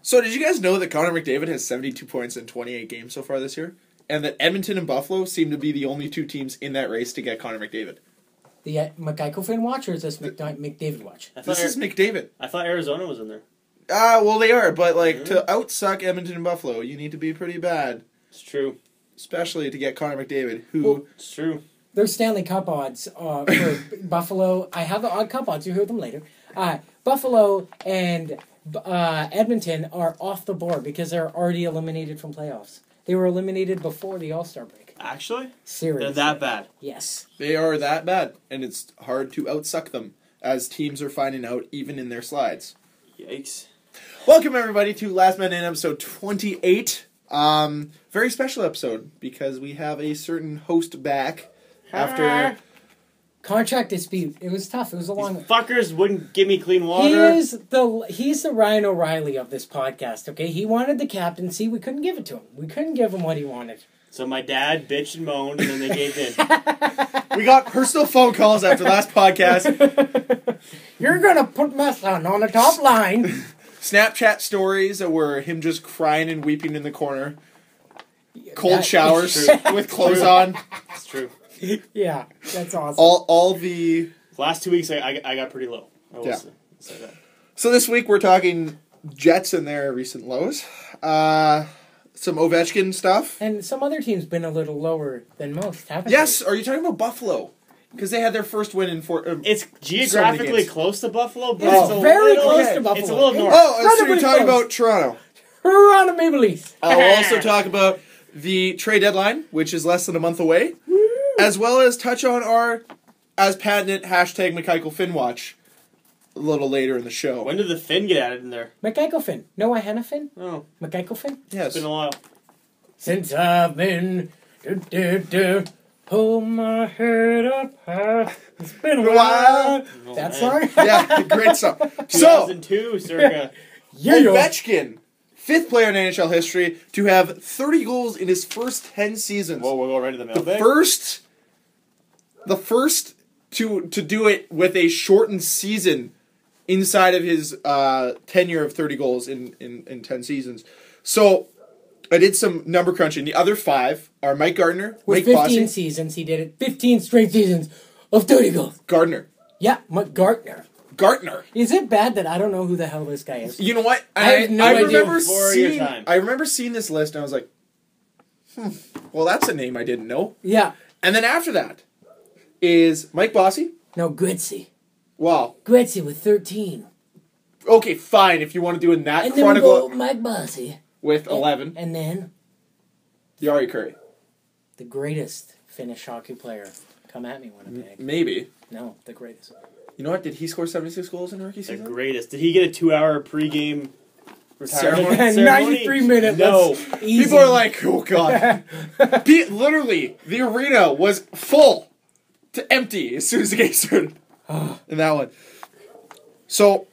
So did you guys know that Connor McDavid has 72 points in 28 games so far this year? And that Edmonton and Buffalo seem to be the only two teams in that race to get Connor McDavid. The McIco watch, or is this McDavid watch? This is McDavid. I thought Arizona was in there. Well, they are, but to outsuck Edmonton and Buffalo, you need to be pretty bad. It's true. Especially to get Connor McDavid, who... It's true. Those Stanley Cup odds for Buffalo, I have the odd cup odds, you'll hear them later. Buffalo and Edmonton are off the board because they're already eliminated from playoffs. They were eliminated before the All-Star break. Actually? Seriously. They're that bad. Yes. They are that bad, and it's hard to outsuck them, as teams are finding out even in their slides. Yikes. Welcome, everybody, to Last Man In episode 28. Very special episode, because we have a certain host back after... Contract dispute. It was tough. It was a long... These fuckers wouldn't give me clean water. He's the Ryan O'Reilly of this podcast, okay? He wanted the captaincy. We couldn't give it to him. We couldn't give him what he wanted. So my dad bitched and moaned, and then they gave in. We got personal phone calls after last podcast. You're gonna put my son on the top line. Snapchat stories that were him just crying and weeping in the corner. Cold showers with clothes on. It's true. Yeah, that's awesome. All the... Last 2 weeks, I got pretty low. I will say that. So this week we're talking Jets and their recent lows. Some Ovechkin stuff. And some other teams been a little lower than most, haven't Yes, they? are you talking about Buffalo? Because they had their first win in it's geographically close to Buffalo, but it's very close to Buffalo. It's a little north. Oh, so you're talking about Toronto. Toronto Maple Leafs. I'll also talk about the trade deadline, which is less than a month away, as well as touch on our as patented hashtag McKeichel Finwatch a little later in the show. When did the Finn get added in there? McKeichel Finn. No, I had a Finn. Oh. McKeichel Finn? Yes. It's been a while. Since I've been pull my head up high. It's been a while. Oh, that man. song? Yeah, great song. 2002, circa. Ovechkin, fifth player in NHL history to have 30 goals in his first 10 seasons. Whoa, we'll go right to the mailbag. The first to do it with a shortened season inside of his tenure of 30 goals in 10 seasons. So I did some number crunching. The other five are Mike Gardner, with Mike 15 Bossy. seasons, he did it. 15 straight seasons of 30 goals. Gardner. Yeah, Mike Gardner. Gartner. Is it bad that I don't know who the hell this guy is? You know what? I have no idea. I remember seeing this list and I was like, well, that's a name I didn't know. Yeah. And then after that is Mike Bossy. No, Gritsy. Wow. Gritsy with 13. Okay, fine. If you want to do it in that And then we chronicle go Mike Bossy. with 11. And then Jari Kurri. the greatest Finnish hockey player. Come at me, Winnipeg. Maybe. No, the greatest. You know what? Did he score 76 goals in a rookie The season? greatest. Did he get a 2-hour pregame retirement Ceremony? 93 minutes. No. Easy. People are like, oh, God. Literally, the arena was full to empty as soon as the game started. In that one. So,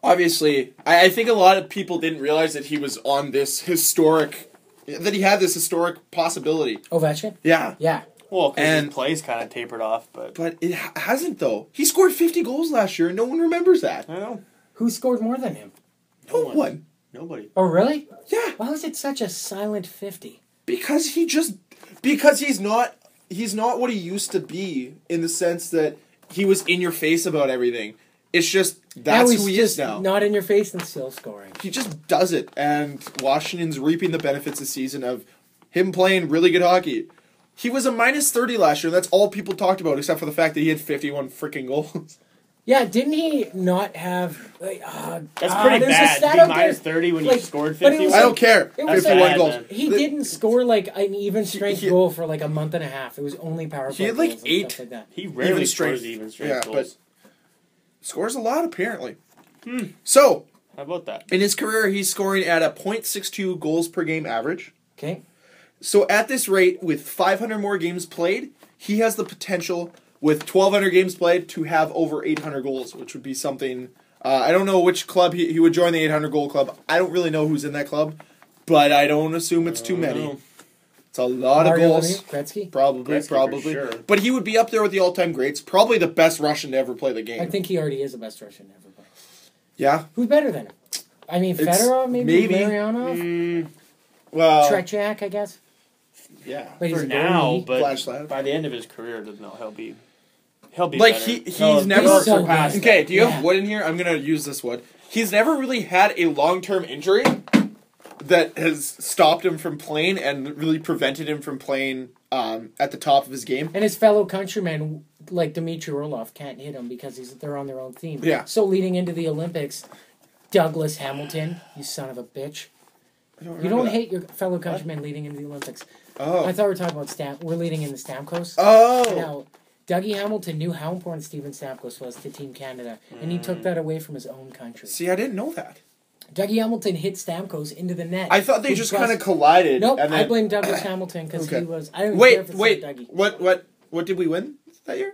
obviously, I think a lot of people didn't realize that he was on this historic... that he had this historic possibility. Ovechkin? Yeah. Yeah. Well, because And- his plays kind of tapered off, but... But it hasn't, though. He scored 50 goals last year, and no one remembers that. I know. Who scored more than him? No one. Nobody. Oh, really? Yeah. Why was it such a silent 50? Because he's not what he used to be, in the sense that he was in your face about everything. It's just, that's who he is now. Not in your face and still scoring. He just does it, and Washington's reaping the benefits this season of him playing really good hockey. He was a minus 30 last year, and that's all people talked about, except for the fact that he had 51 freaking goals. Yeah, didn't he not have... That's pretty bad. stat Be out minus there, 30 when like, you scored but it 50. was I don't care. It was 51 bad, goals. man. He didn't score like an even strength he- goal for like a month and a half. It was only power play He had, like, goals and 8 stuff like that. He rarely Even strength. scores even strength Yeah, goals. Scores a lot, apparently. So, How about that? in his career, he's scoring at a .62 goals per game average. Okay. So at this rate, with 500 more games played, he has the potential, with 1,200 games played, to have over 800 goals, which would be something... I don't know which club he would join the 800 goal club. I don't really know who's in that club, but I don't assume it's too many. know. It's a lot Mario of goals. Lemieux, Gretzky? Probably. For sure. But he would be up there with the all-time greats. Probably the best Russian to ever play the game. I think he already is the best Russian ever played. Yeah. Who's better than him? I mean, It's- Fedorov, maybe Larionov, Well, Tretiak, I guess. yeah. But he's For a now, goalie. but Vladislav. by the end of his career, no, he'll be Like, better. he's He'll never so surpass good. that. Okay, do you Yeah. have wood in here? I'm gonna use this wood. He's never really had a long-term injury that has stopped him from playing and really prevented him from playing at the top of his game. And his fellow countrymen, like Dmitry Orlov, can't hit him because they're on their own team. Yeah. So leading into the Olympics, Douglas Hamilton, you son of a bitch. You don't hate your fellow countrymen leading into the Olympics. Oh. I thought we were talking about We're leading into Stamkos. Oh. Now, Dougie Hamilton knew how important Steven Stamkos was to Team Canada, and he took that away from his own country. See, I didn't know that. Dougie Hamilton hit Stamkos into the net. I thought they which just was- kind of collided. Nope, and I then, blame Douglas Hamilton because Okay. he was. I don't care if it's Wait. Dougie. What did we win that year?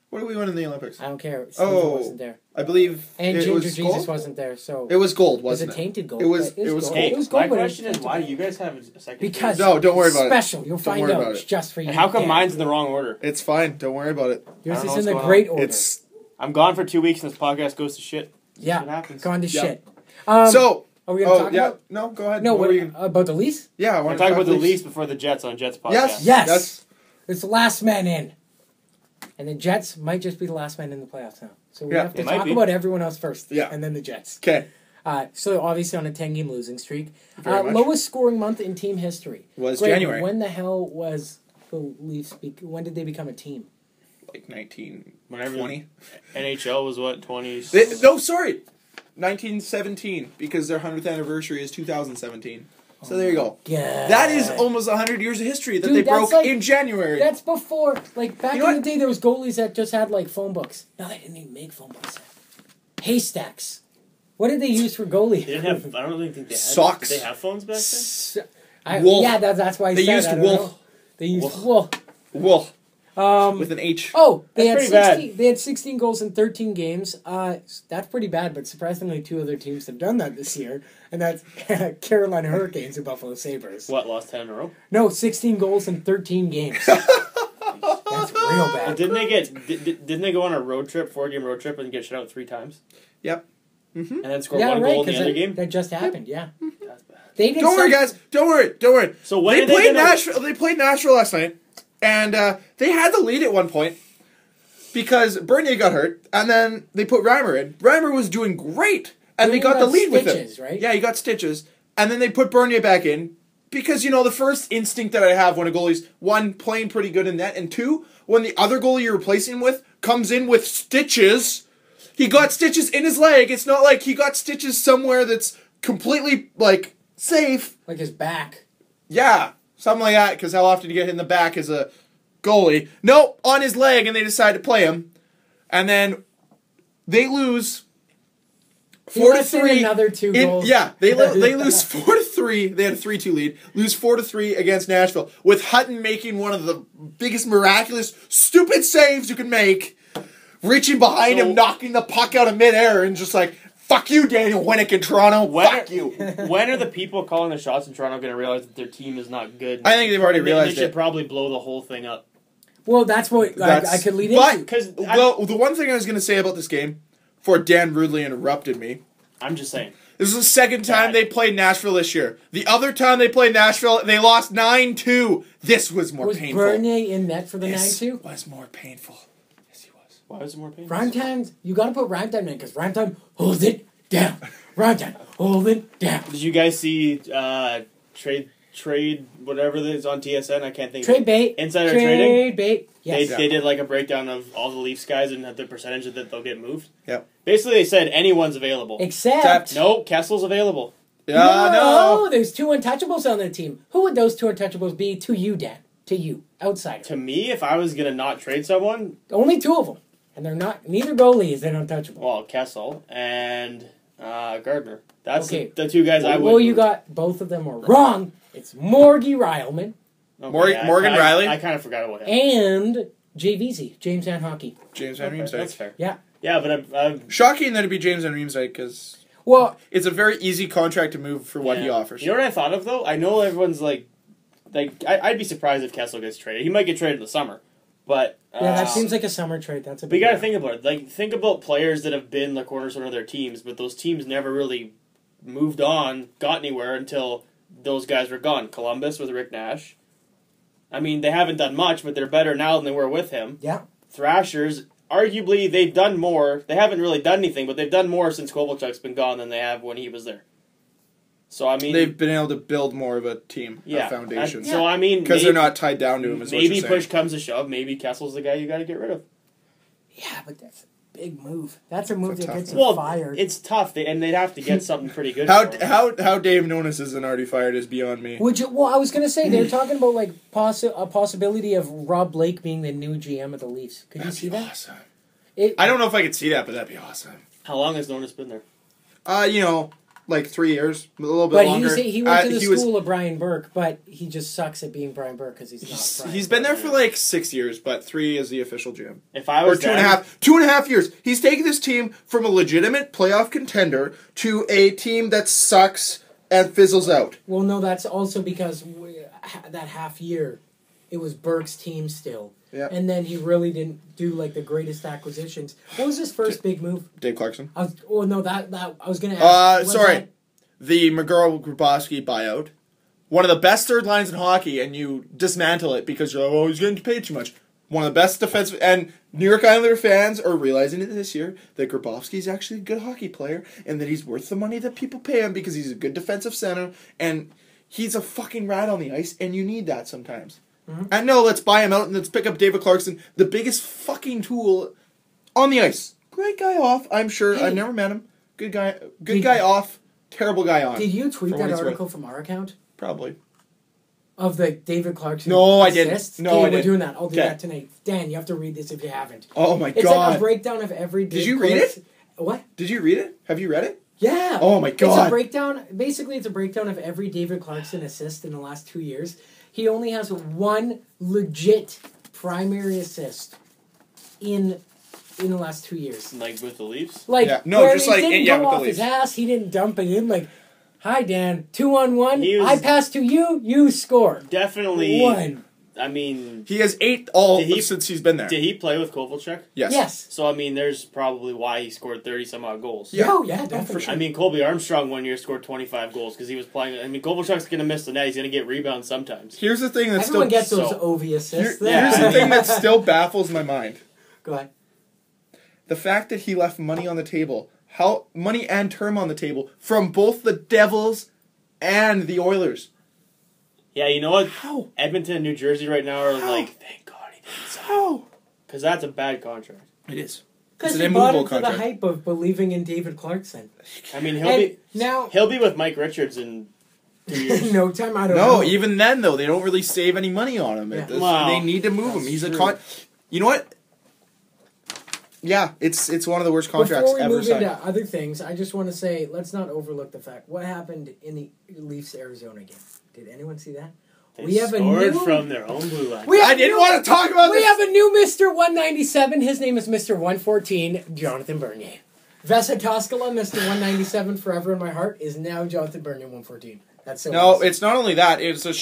What did we win in the Olympics? I don't care. Steven Oh. wasn't there, I believe and it Ginger was Jesus gold. wasn't there. So It was gold, it was a wasn't it? tainted goal. It was. but It was gold. gold. It was gold, My but it question was is, why do you guys have a second? Because No, don't worry about it. special. You'll Don't find worry out. about It's it. just for you. And how come Dan. mine's in the wrong order? It's fine. Don't worry about it. Yours I don't is know in what's the going great on. order. It's I'm gone for 2 weeks and this podcast goes to shit. yeah, What happens? gone to Yeah. shit. so. Are we gonna talk yeah. about? No, go ahead. No, What what were you? about the lease? Yeah, I We're want talking about the Leafs. Leafs before the Jets on Jets podcast. Yes. Yes. Yes. It's the last man in. And the Jets might just be the last man in the playoffs now. So we Yeah, have to it might talk be. about everyone else first. Yeah. And then the Jets. Okay. So obviously on a 10-game losing streak. Very much. Lowest scoring month in team history. Was Greg, January. When the hell was the Leafs... when did they become a team? Like 1920. Whenever NHL was what, 20? No, sorry. 1917, because their 100th anniversary is 2017. So there you go. Yeah. That is almost 100 years of history that Dude, they that's broke like- in January. That's before... Like, back You know in the what? day, there was goalies that just had, like, phone books. No, they didn't even make phone books. Haystacks. What did they use for goalie? They didn't have. I don't really think they had. Socks. Did they have phones back then? Wool. Yeah, that's why I They said used I don't wool. know. They used Wool. wool. Wool. With an H. Oh, they That's had pretty bad. 16. They had 16 goals in 13 games. That's pretty bad, but surprisingly, two other teams have done that this year, and that's Carolina Hurricanes and Buffalo Sabres. What, lost 10 in a row? No, 16 goals in 13 games. That's real But bad. didn't they didn't they go on a road trip, 4-game road trip, and get shut out 3 times? Yep. And then score Yeah, one right. goal in the Because other game? that just happened. Yeah, That's bad. they did. Don't worry, some- guys. Don't worry. So when They did they played get a- Nashville. They played Nashville last night, and they had the lead at one point because Bernier got hurt, and then they put Reimer in. Reimer was doing great, and they Bernier got the got lead with stitches, him. right? Yeah, he got stitches, and then they put Bernier back in because the first instinct that I have when a goalie's one playing pretty good in net, and two when the other goalie you're replacing with comes in with stitches. He got stitches in his leg. It's not like he got stitches somewhere that's completely safe. like his back. Yeah, something like that, because how often do you get hit in the back as a goalie? Nope, on his leg, and they decide to play him. And then they lose He 4 to lets in 3. another 2 goals. Yeah, they lose 4 to 3. They had a 3-2 lead. Lose 4 to 3 against Nashville, with Hutton making one of the biggest miraculous, stupid saves you can make, reaching behind him, knocking the puck out of midair, and just like, fuck you, Daniel Winnick in Toronto. Fuck you. When are the people calling the shots in Toronto going to realize that their team is not good? I think they've already realized They should it. probably blow the whole thing up. Well, that's what I could lead But, into. Because the one thing I was going to say about this game, before Dan rudely interrupted me, I'm just saying. this is the second time Bad. they played Nashville this year. The other time they played Nashville, they lost 9-2. This was more Was painful. Bernier in net for the This 9-2? was more painful. Yes, he was. Why was it more painful? Rhyme time, you gotta put rhyme time in because rhyme time holds it down. Rhyme time, hold it down. Did you guys see trade whatever it is on TSN? I can't think. Trade of it. bait. Insider trade trading. bait. Yes. They did like a breakdown of all the Leafs guys and the percentage that they'll get moved. Yep. Basically, they said anyone's available. Except. No, Kessel's available. Yeah, no. There's 2 untouchables on the team. Who would those 2 untouchables be to you, Dan? To you, outsider. To me, if I was gonna not trade someone, Only 2 of them. And they're not, neither goalie is an untouchable. well, Kessel and Gardner. That's Okay. the 2 guys I would. Well, you move. got both of them are wrong. It's Morgie Rileman Okay, Morgan Riley? I kind of forgot about him. and JVZ, James Van Hockey. James Van Okay, that's Riemsdyk. fair. Yeah. Yeah, but I've Shocking that it'd be James Van Riemsdyk, because Well, it's a very easy contract to move for what he offers. You know what I thought of though? I know everyone's like I'd be surprised if Kessel gets traded. He might get traded in the summer, but yeah, that seems like a summer trade. That's a But big you got to deal. think about it. Like think about players that have been the cornerstone of their teams, but those teams never really moved on, got anywhere until those guys were gone. Columbus with Rick Nash. I mean, they haven't done much, but they're better now than they were with him. Yeah. Thrashers, arguably, they've done more. They haven't really done anything, but they've done more since Kovalchuk's been gone than they have when he was there. So, I mean... They've been able to build more of a team, a foundation. So, I mean... Because they're not tied down to him, is what you're maybe saying. push comes to shove. Maybe Kessel's the guy you got to get rid of. Yeah, but that's a big move. That's a move that gets one. him fired. It's tough, and they'd have to get something pretty good How for him. how Dave Nonis isn't already fired is beyond me. Would you? Well, I was gonna say they're talking about like a possibility of Rob Blake being the new GM of the Leafs. Could That'd you see be that? awesome. It, I don't know if I could see that, but that'd be awesome. How long has Nonis been there? Like 3 years, a little bit but longer. he went to the school of Brian Burke, but he just sucks at being Brian Burke because he's not. He's been there for like 6 years, but 3 is the official GM. If I was or 2.5 years. He's taken this team from a legitimate playoff contender to a team that sucks and fizzles out. Well, no, that's also because that half year, it was Burke's team still. Yeah. And then he really didn't do like the greatest acquisitions. What was his first big move? Dave Clarkson. I was gonna ask. Sorry. The McGurl-Grabowski buyout. One of the best third lines in hockey, and you dismantle it because you're like, oh, he's getting paid too much. One of the best defensive... And New York Islander fans are realizing it this year that Grabowski is actually a good hockey player and that he's worth the money that people pay him because he's a good defensive center and he's a fucking rat on the ice, and you need that sometimes. Mm-hmm. And no, let's buy him out and let's pick up David Clarkson, the biggest fucking tool on the ice. Great guy off, I'm sure. Hey. I've never met him. Good guy. Good guy off. Terrible guy on. Did you tweet that article from our account? Probably. Of the David Clarkson No, I didn't. assists? No, okay, I we're didn't. doing that. I'll do Okay. that tonight. Dan, you have to read this if you haven't. Oh my It's god. like a breakdown of every... Did you read it? What? Did you read it? Have you read it? Yeah. Oh my god. It's a breakdown. Basically, it's a breakdown of every David Clarkson assist in the last 2 years. He only has one legit primary assist in the last 2 years. Like with the Leafs? Like, Yeah. No, where just he like- didn't yeah, go with the off his Leafs. ass. He didn't dump it in. Like, hi, Dan. 2-on-1. He was- I pass to you. You score. Definitely. One. I mean, He has 8 all Did he- since he's been there. did he play with Kovalchuk? Yes. Yes. So, I mean, there's probably why he scored 30-some-odd goals. Yeah. Oh, yeah, definitely. for sure. I mean, Colby Armstrong one year scored 25 goals because he was playing. I mean, Kovalchuk's going to miss the net. He's going to get rebounds sometimes. Here's the thing that's Everyone still... gets those so- OV assists. Here's Yeah. the thing that still baffles my mind. Go ahead. The fact that he left money on the table. Money and term on the table from both the Devils and the Oilers. Yeah, you know what? How? Edmonton and New Jersey right now are How? like, thank God he didn't sign. How? Because that's a bad contract. It is. Because It's he an bought immovable into the contract. hype of believing in David Clarkson. I mean, And now, he'll be with Mike Richards in 2 years. no time, I don't know. No, even then though, they don't really save any money on him. Yeah. Wow. They need to move him. That's He's true. You know what? Yeah, it's one of the worst contracts Before we ever move signed. into other things, I just want to say, let's not overlook the fact. What happened in the Leafs-Arizona game? Did anyone see that? They We have a scored new- from their own blue line. I didn't want to talk about We this. have a new Mr. 197. His name is Mr. 114, Jonathan Bernier. Vesa Koskela, Mr. 197, forever in my heart, is now Jonathan Bernier 114. That's so No, awesome. it's not only that. It's the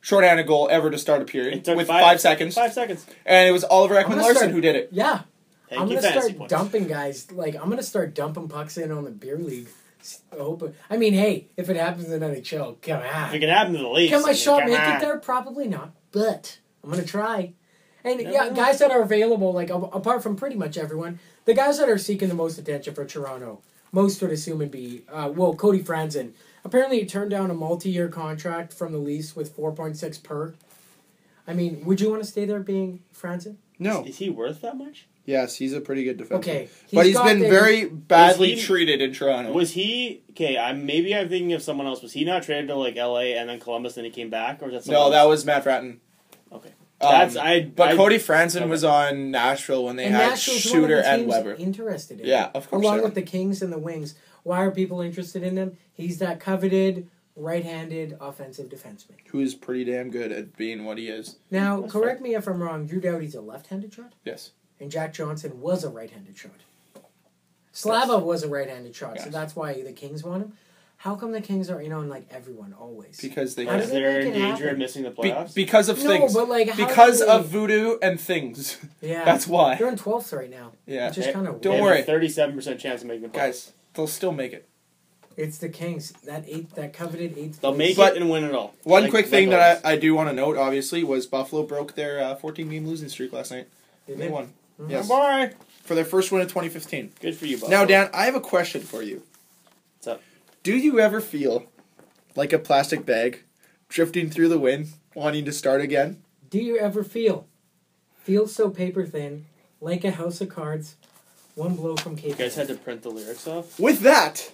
shorthanded goal ever to start a period It took with 5 seconds. 5 seconds. And it was Oliver I'm gonna Ekman-Larsson start- who did it. Yeah. Thank I'm you, going to fantasy start points. dumping guys. Like, I'm going to start dumping pucks in on the beer league. I mean, hey, if it happens in NHL, come on. If it can happen to the Leafs, Can my I mean, shot come make on. it there? Probably not, but I'm going to try. And Never yeah, know. guys that are available, like apart from pretty much everyone, the guys that are seeking the most attention for Toronto, most would assume would be, Cody Franzen. Apparently he turned down a multi-year contract from the Leafs with 4.6 per. I mean, would you want to stay there being Franzen? No. Is he worth that much? Yes, he's a pretty good defenseman. Okay. But he's got been the- very badly Was he- treated in Toronto. Was he okay? Maybe I'm thinking of someone else. Was he not traded to like L.A. and then Columbus, and he came back, or is that someone No, else? that was Matt Fratton. Okay. That's But Cody Franzen okay. was on Nashville when they And had Nashville's one of Shooter the and teams Weber. interested in Yeah, him. of course Along they with are. the Kings and the Wings. Why are people interested in him? He's that coveted right-handed offensive defenseman. Who is pretty damn good at being what he is. Now, That's correct me if I'm wrong. Drew Doughty's a left-handed shot, Yes. and Jack Johnson was a right-handed shot. Slava was a right-handed shot, so Yes. that's why the Kings want him. How come the Kings are in on like everyone always? Because they How Because do they they're in make it danger happen? of missing the playoffs. because of No, things. but like how Because do they- of voodoo and things. yeah, That's why. they're in 12th right now. Yeah. Which is kind of Don't They have worry. a 37% chance of making the playoffs. Guys, they'll still make it. It's the Kings. That coveted 8th. They'll make But it and win it all. One quick thing that I do want to note, obviously, was Buffalo broke their 14-game losing streak last night. They won. Mm-hmm. Yes. Bye. For their first win in 2015. Good for you, Buffalo. Now, Dan, I have a question for you. What's up? Do you ever feel like a plastic bag drifting through the wind, wanting to start again? Do you ever feel so paper thin, like a house of cards, one blow from Katy You Perry? guys had to print the lyrics off? With that,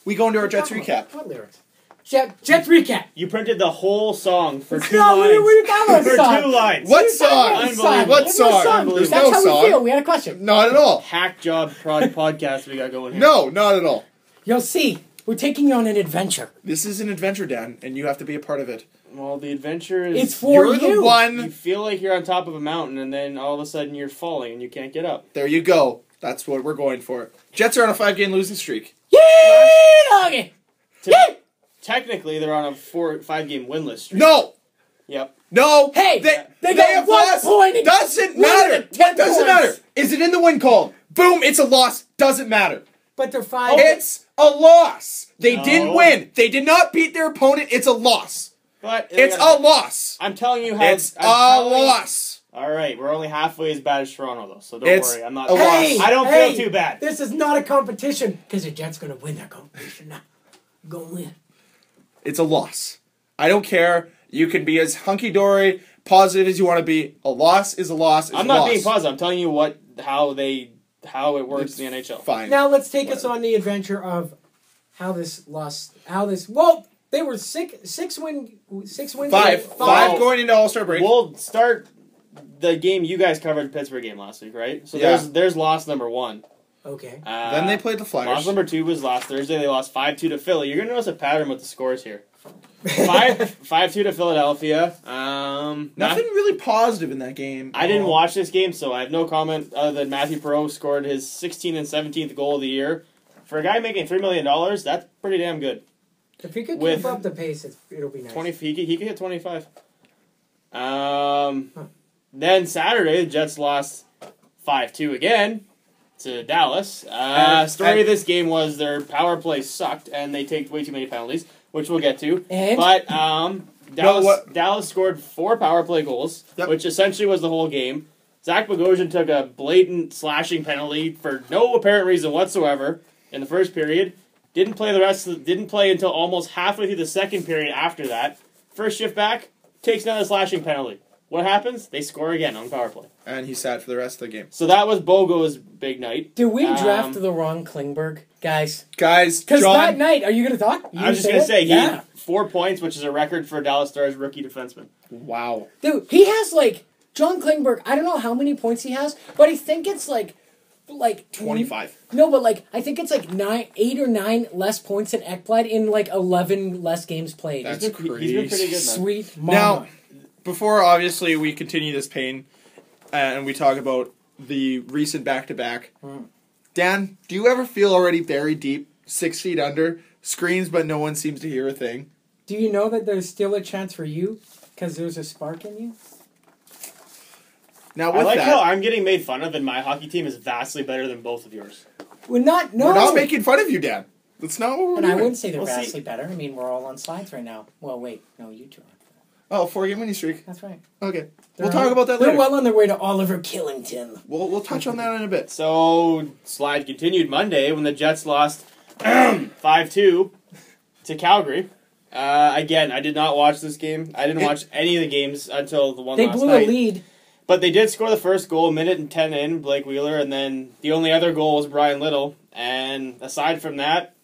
we go into our Jets recap. What lyrics? Jets recap. You printed the whole song for two No, lines. we got For song. 2 lines. What We got song? Unbelievable. What song? There's That's no how song. we feel. We had a question. Not at all. Hack job podcast we got going here. No, not at all. You'll see. We're taking you on an adventure. This is an adventure, Dan, and you have to be a part of it. Well, the adventure is... It's for You're you. the one. You feel like you're on top of a mountain, and then all of a sudden you're falling, and you can't get up. There you go. That's what we're going for. Jets are on a 5-game losing streak. Yay, doggy. Yay. Technically, they're on a 5-game winless streak. No! Yep. No! Hey, they got have 1 lost. point and Doesn't won matter! it, 10 Doesn't points. matter! Is it in the win column? Boom, it's a loss. Doesn't matter. But they're 5. It's a loss. They No. didn't win. They did not beat their opponent. It's a loss. But It's a loss. I'm telling you how... It's a loss. All right, we're only halfway as bad as Toronto, though, so don't It's worry. I'm not... a loss. Hey, I don't hey, feel too bad. This is not a competition because the Jets going to win that competition now. Go win. It's a loss. I don't care. You can be as hunky-dory, positive as you want to be. A loss is a loss. Is I'm a not loss. being positive. I'm telling you how it works in the NHL. Fine. Now let's take us on the adventure of well, they were six wins. Five going into All-Star break. We'll start the game you guys covered, Pittsburgh game last week, right? So Yeah. there's loss number 1. Okay. Then they played the Flyers. Loss number 2 was last Thursday. They lost 5-2 to Philly. You're gonna notice a pattern with the scores here. 5-2 to Philadelphia. Nothing really positive in that game. I didn't watch this game, so I have no comment other than Matthew Perreault scored his 16th and 17th goal of the year. For a guy making $3 million, that's pretty damn good. If he could With keep up the pace, it'll be nice. 20, he could hit 25. Then Saturday, the Jets lost 5-2 again to Dallas. Story of this game was their power play sucked, and they take way too many penalties, which we'll get to. And? But Dallas scored 4 power play goals, Yep. which essentially was the whole game. Zach Bogosian took a blatant slashing penalty for no apparent reason whatsoever in the first period. Didn't play until almost halfway through the second period after that. First shift back, takes another slashing penalty. What happens? They score again on the power play. And he sat for the rest of the game. So that was Bogo's big night. Did we draft the wrong Klingberg, guys? Guys, Because John, that night, are you going to talk? I was just going to say, he yeah. had 4 points, which is a record for Dallas Stars rookie defenseman. wow. Dude, he has John Klingberg. I don't know how many points he has, but I think it's like 25. No, but I think it's 8 or 9 less points than Ekblad in 11 less games played. That's He's been crazy. pretty good, man. Sweet mama. Now, before obviously we continue this pain and we talk about the recent back-to-back, Dan, do you ever feel already buried deep, 6 feet under, screams but no one seems to hear a thing? Do you know that there's still a chance for you because there's a spark in you? Now I with like that, how I'm getting made fun of, and my hockey team is vastly better than both of yours. We're not. No, we're not making fun of you, Dan. That's not what we're and doing. I wouldn't say they're Well, see- vastly better. I mean, we're all on slides right now. Well, wait, no, you two aren't. Oh, 4-game winning streak. That's right. Okay. They're We'll talk about that They're later. well on their way to Oliver Killington. We'll touch on that in a bit. So, slide continued Monday when the Jets lost 5-2 to Calgary. Again, I did not watch this game. I didn't watch any of the games until the one They last blew night. a lead. But they did score the first goal, a minute and 10 in, Blake Wheeler, and then the only other goal was Brian Little. And aside from that,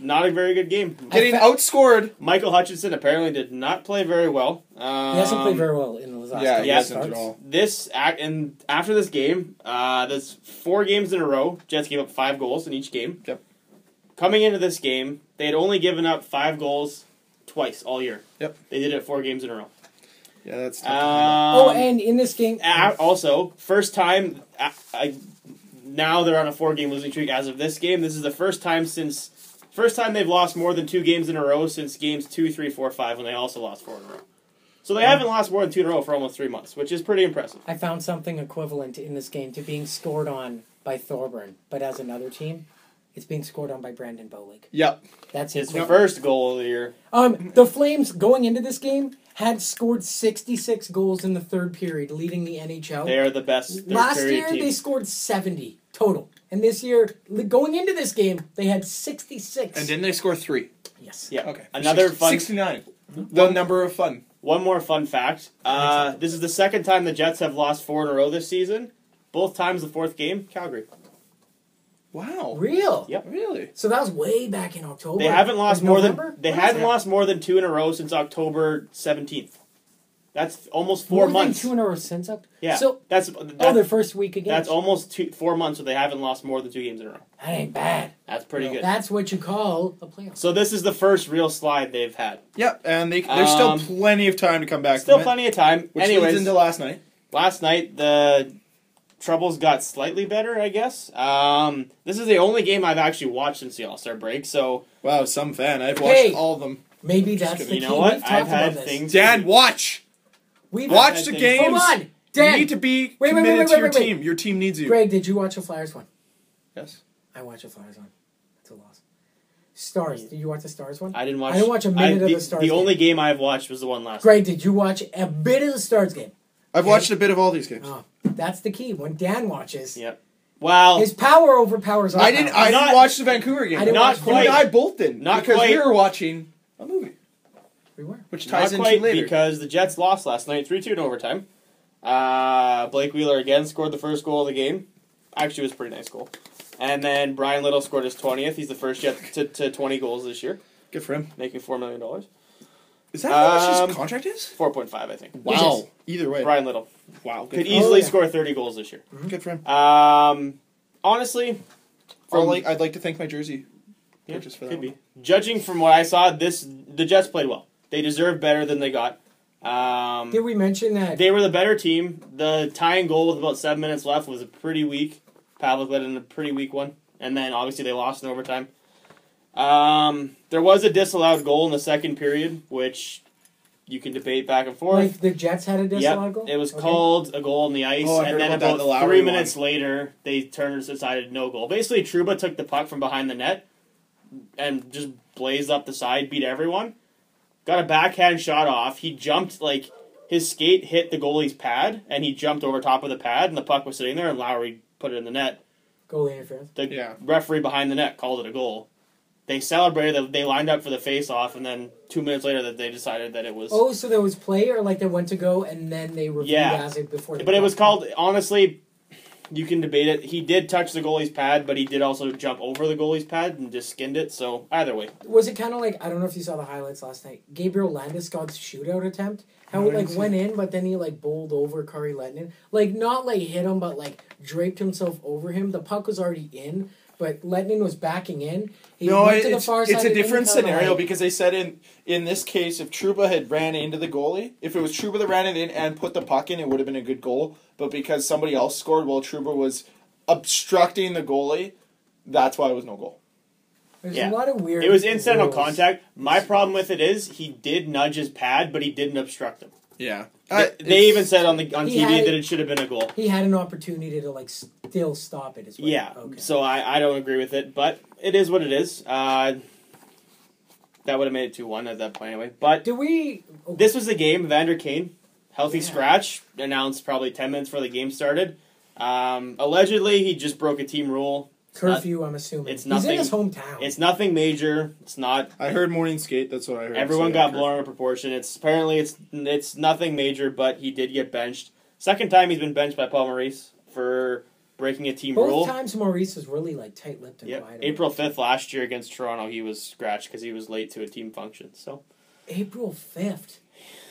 not a very good game. Getting outscored. Michael Hutchinson apparently did not play very well. He hasn't played very well in the last Yeah, couple he yeah, hasn't at all. And after this game, there's 4 games in a row. Jets gave up 5 goals in each game. Yep. Coming into this game, they had only given up 5 goals twice all year. Yep. They did it 4 games in a row. Yeah, that's tough to handle. Oh, and in this game... Also, first time, now they're on a 4-game losing streak as of this game. This is the first time they've lost more than 2 games in a row since games 2, 3, 4, 5, when they also lost 4 in a row. So they haven't lost more than 2 in a row for almost 3 months, which is pretty impressive. I found something equivalent in this game to being scored on by Thorburn, but as another team. It's being scored on by Brandon Bolig. Yep. That's His his first goal of the year. The Flames, going into this game, had scored 66 goals in the third period, leading the NHL. They are the best Last third-period year, team. they scored 70 total. And this year, going into this game, they had 66. And didn't they score 3? Yes. Yeah. Okay. Another fun. 69. The number of fun. One more fun fact. This is the second time the Jets have lost 4 in a row this season. Both times the fourth game, Calgary. Wow. Real? Yep. Really? So that was way back in October. They haven't lost Like more November? than they What is hadn't that? lost more than 2 in a row since October 17th. That's almost More 4 months. than 2 in a row since October? Yeah. So, that's their first week again. that's almost 4 months where they haven't lost more than 2 games in a row. That ain't bad. That's pretty good. That's what you call a playoff. So this is the first real slide they've had. Yep. And there's still plenty of time to come back. Still from plenty of time. it, which Anyways, leads into last night. last night the troubles got slightly better, I guess. This is the only game I've actually watched since the All-Star break, so Wow, some fan. I've watched Hey. all of them. Maybe that's kidding. the you key. know what? We've talked I've about had this. things. Dad, watch! We've Watch had the things- games! Hold on! Dad! You need to be Wait, committed to your wait. team. Your team needs you. Greg, did you watch the Flyers one? Yes. I watched the Flyers one. It's a loss. Stars. Did you watch the Stars one? I didn't watch. I didn't watch a minute of the the Stars The game. only game I've watched was the one last. Greg, did you watch a bit of the Stars game? I've watched a bit of all these games. Oh, that's the key. When Dan watches, Yep. Well, his power overpowers our I didn't power. Not- watch the Vancouver game. I didn't Not watch You and quite. I both didn't. Not because quite. we were watching a movie, We were. which not ties into quite later. because the Jets lost last night, 3-2 in overtime. Blake Wheeler again scored the first goal of the game. Actually, it was a pretty nice goal. And then Brian Little scored his 20th. He's the first Jet to 20 goals this year, Good for him. making $4 million. Is that how much Um, his contract is? 4.5, I think. Wow. Either way. Brian Little Wow. Good could for easily yeah. score 30 goals this year. him. Good for him. Honestly, I'd like to thank my jersey yeah, purchase for that could one. be. Judging from what I saw, the Jets played well. They deserved better than they got. Did we mention that? They were the better team. The tying goal with about 7 minutes left was a pretty weak. Pavlik led in a pretty weak one. And then obviously they lost in overtime. There was a disallowed goal in the second period, which you can debate back and forth. Like the Jets had a disallowed goal? It was Okay. called a goal on the ice, Oh, I and heard then about that, about the Lowry 3 one. minutes later, they turned and decided no goal. Basically, Trouba took the puck from behind the net and just blazed up the side, beat everyone. Got a backhand shot off. He jumped, like, his skate hit the goalie's pad, and he jumped over top of the pad, and the puck was sitting there, and Lowry put it in the net. Goal interference. The referee behind the net called it a goal. They celebrated, they lined up for the face-off, and then 2 minutes later they decided that it was... Oh, so there was play, or like they went to go and then they reviewed Yeah. as it before. But it was called, honestly, you can debate it. He did touch the goalie's pad, but he did also jump over the goalie's pad and just skinned it, so either way. Was it kind of like, I don't know if you saw the highlights last night, Gabriel Landeskog's shootout attempt? How No, I it like didn't went in, but then he like bowled over Kari Lettinen. Like not like hit him, but like draped himself over him. The puck was already in, but Lettinen was backing in. He went to the far it's side a and then different kinda scenario like- because they said in this case, if Trouba had ran into the goalie, if it was Trouba that ran it in and put the puck in, it would have been a good goal. But because somebody else scored while Trouba was obstructing the goalie, that's why it was no goal. There's Yeah. a lot of weird. It was incidental rules. contact. My problem with it is he did nudge his pad, but he didn't obstruct him. Yeah. They even said on He TV had that it- it should have been a goal. He had an opportunity to like still stop it as well. Yeah, Okay. so I don't agree with it, but it is what it is. That would have made it 2-1 at that point anyway. But Do we? Oh, this was the game. Vander Kane, healthy Yeah. scratch, announced probably 10 minutes before the game started. Allegedly, he just broke a team rule. curfew. I'm assuming it's He's in nothing- his hometown. It's nothing major. It's not. I heard morning skate. That's what I heard. Everyone So, got yeah, blown out of proportion. It's nothing major, but he did get benched. Second time he's been benched by Paul Maurice for breaking a team Both rule. times Maurice was really like tight-lipped and Yep. quiet. April 5th last year against Toronto, he was scratched because he was late to a team function. So April 5th.